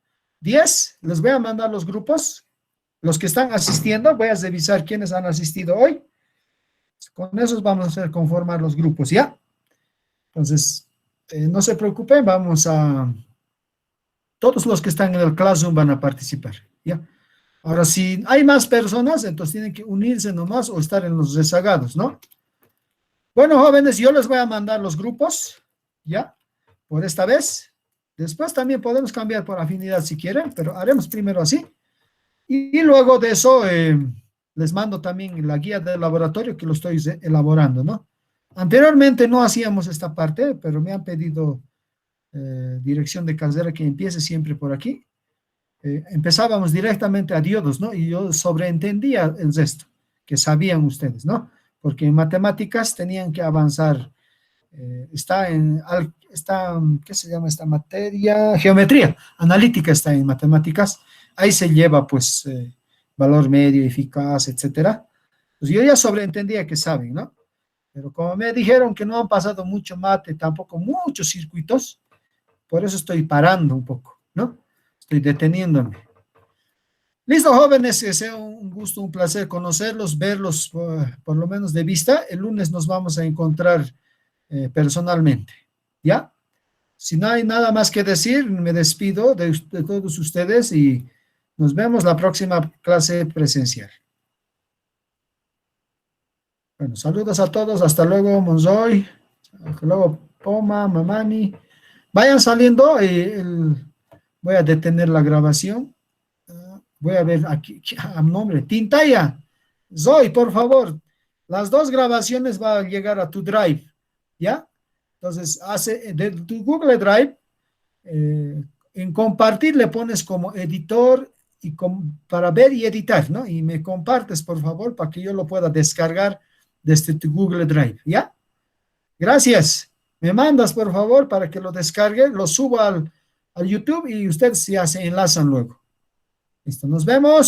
10, les voy a mandar los grupos. Los que están asistiendo, voy a revisar quiénes han asistido hoy. Con esos vamos a hacer conformar los grupos, ¿ya? Entonces, no se preocupen, todos los que están en el Classroom van a participar, ¿ya? Ahora, si hay más personas, entonces tienen que unirse nomás o estar en los rezagados, ¿no? Bueno, jóvenes, yo les voy a mandar los grupos, ¿ya? Por esta vez. Después también podemos cambiar por afinidad si quieren, pero haremos primero así. Y luego de eso, les mando también la guía del laboratorio que lo estoy elaborando, ¿no? Anteriormente no hacíamos esta parte, pero me han pedido dirección de carrera que empiece siempre por aquí. Empezábamos directamente a diodos, ¿no? Y yo sobreentendía el resto, que sabían ustedes, ¿no? Porque en matemáticas tenían que avanzar. ¿Qué se llama esta materia? Geometría analítica está en matemáticas. Ahí se lleva, pues, valor medio, eficaz, etcétera. Pues yo ya sobreentendía que saben, ¿no? Pero como me dijeron que no han pasado mucho mate, tampoco muchos circuitos, por eso estoy parando un poco, ¿no? Estoy deteniéndome. Listo, jóvenes, que sea un gusto, un placer conocerlos, verlos por lo menos de vista. El lunes nos vamos a encontrar personalmente, ¿ya? Si no hay nada más que decir, me despido de todos ustedes y nos vemos la próxima clase presencial. Bueno, saludos a todos, hasta luego, Monzoy, hasta luego, Poma, Mamani. Vayan saliendo, voy a detener la grabación. Voy a ver aquí, a nombre, Tintaya, Zoe, por favor, las dos grabaciones van a llegar a tu Drive, ¿ya? Entonces, de tu Google Drive, en compartir le pones como editor y para ver y editar, ¿no? Y me compartes, por favor, para que yo lo pueda descargar desde tu Google Drive, ¿ya? Gracias. Me mandas, por favor, para que lo descargue, lo suba al YouTube y ustedes ya se enlazan luego. Listo, nos vemos.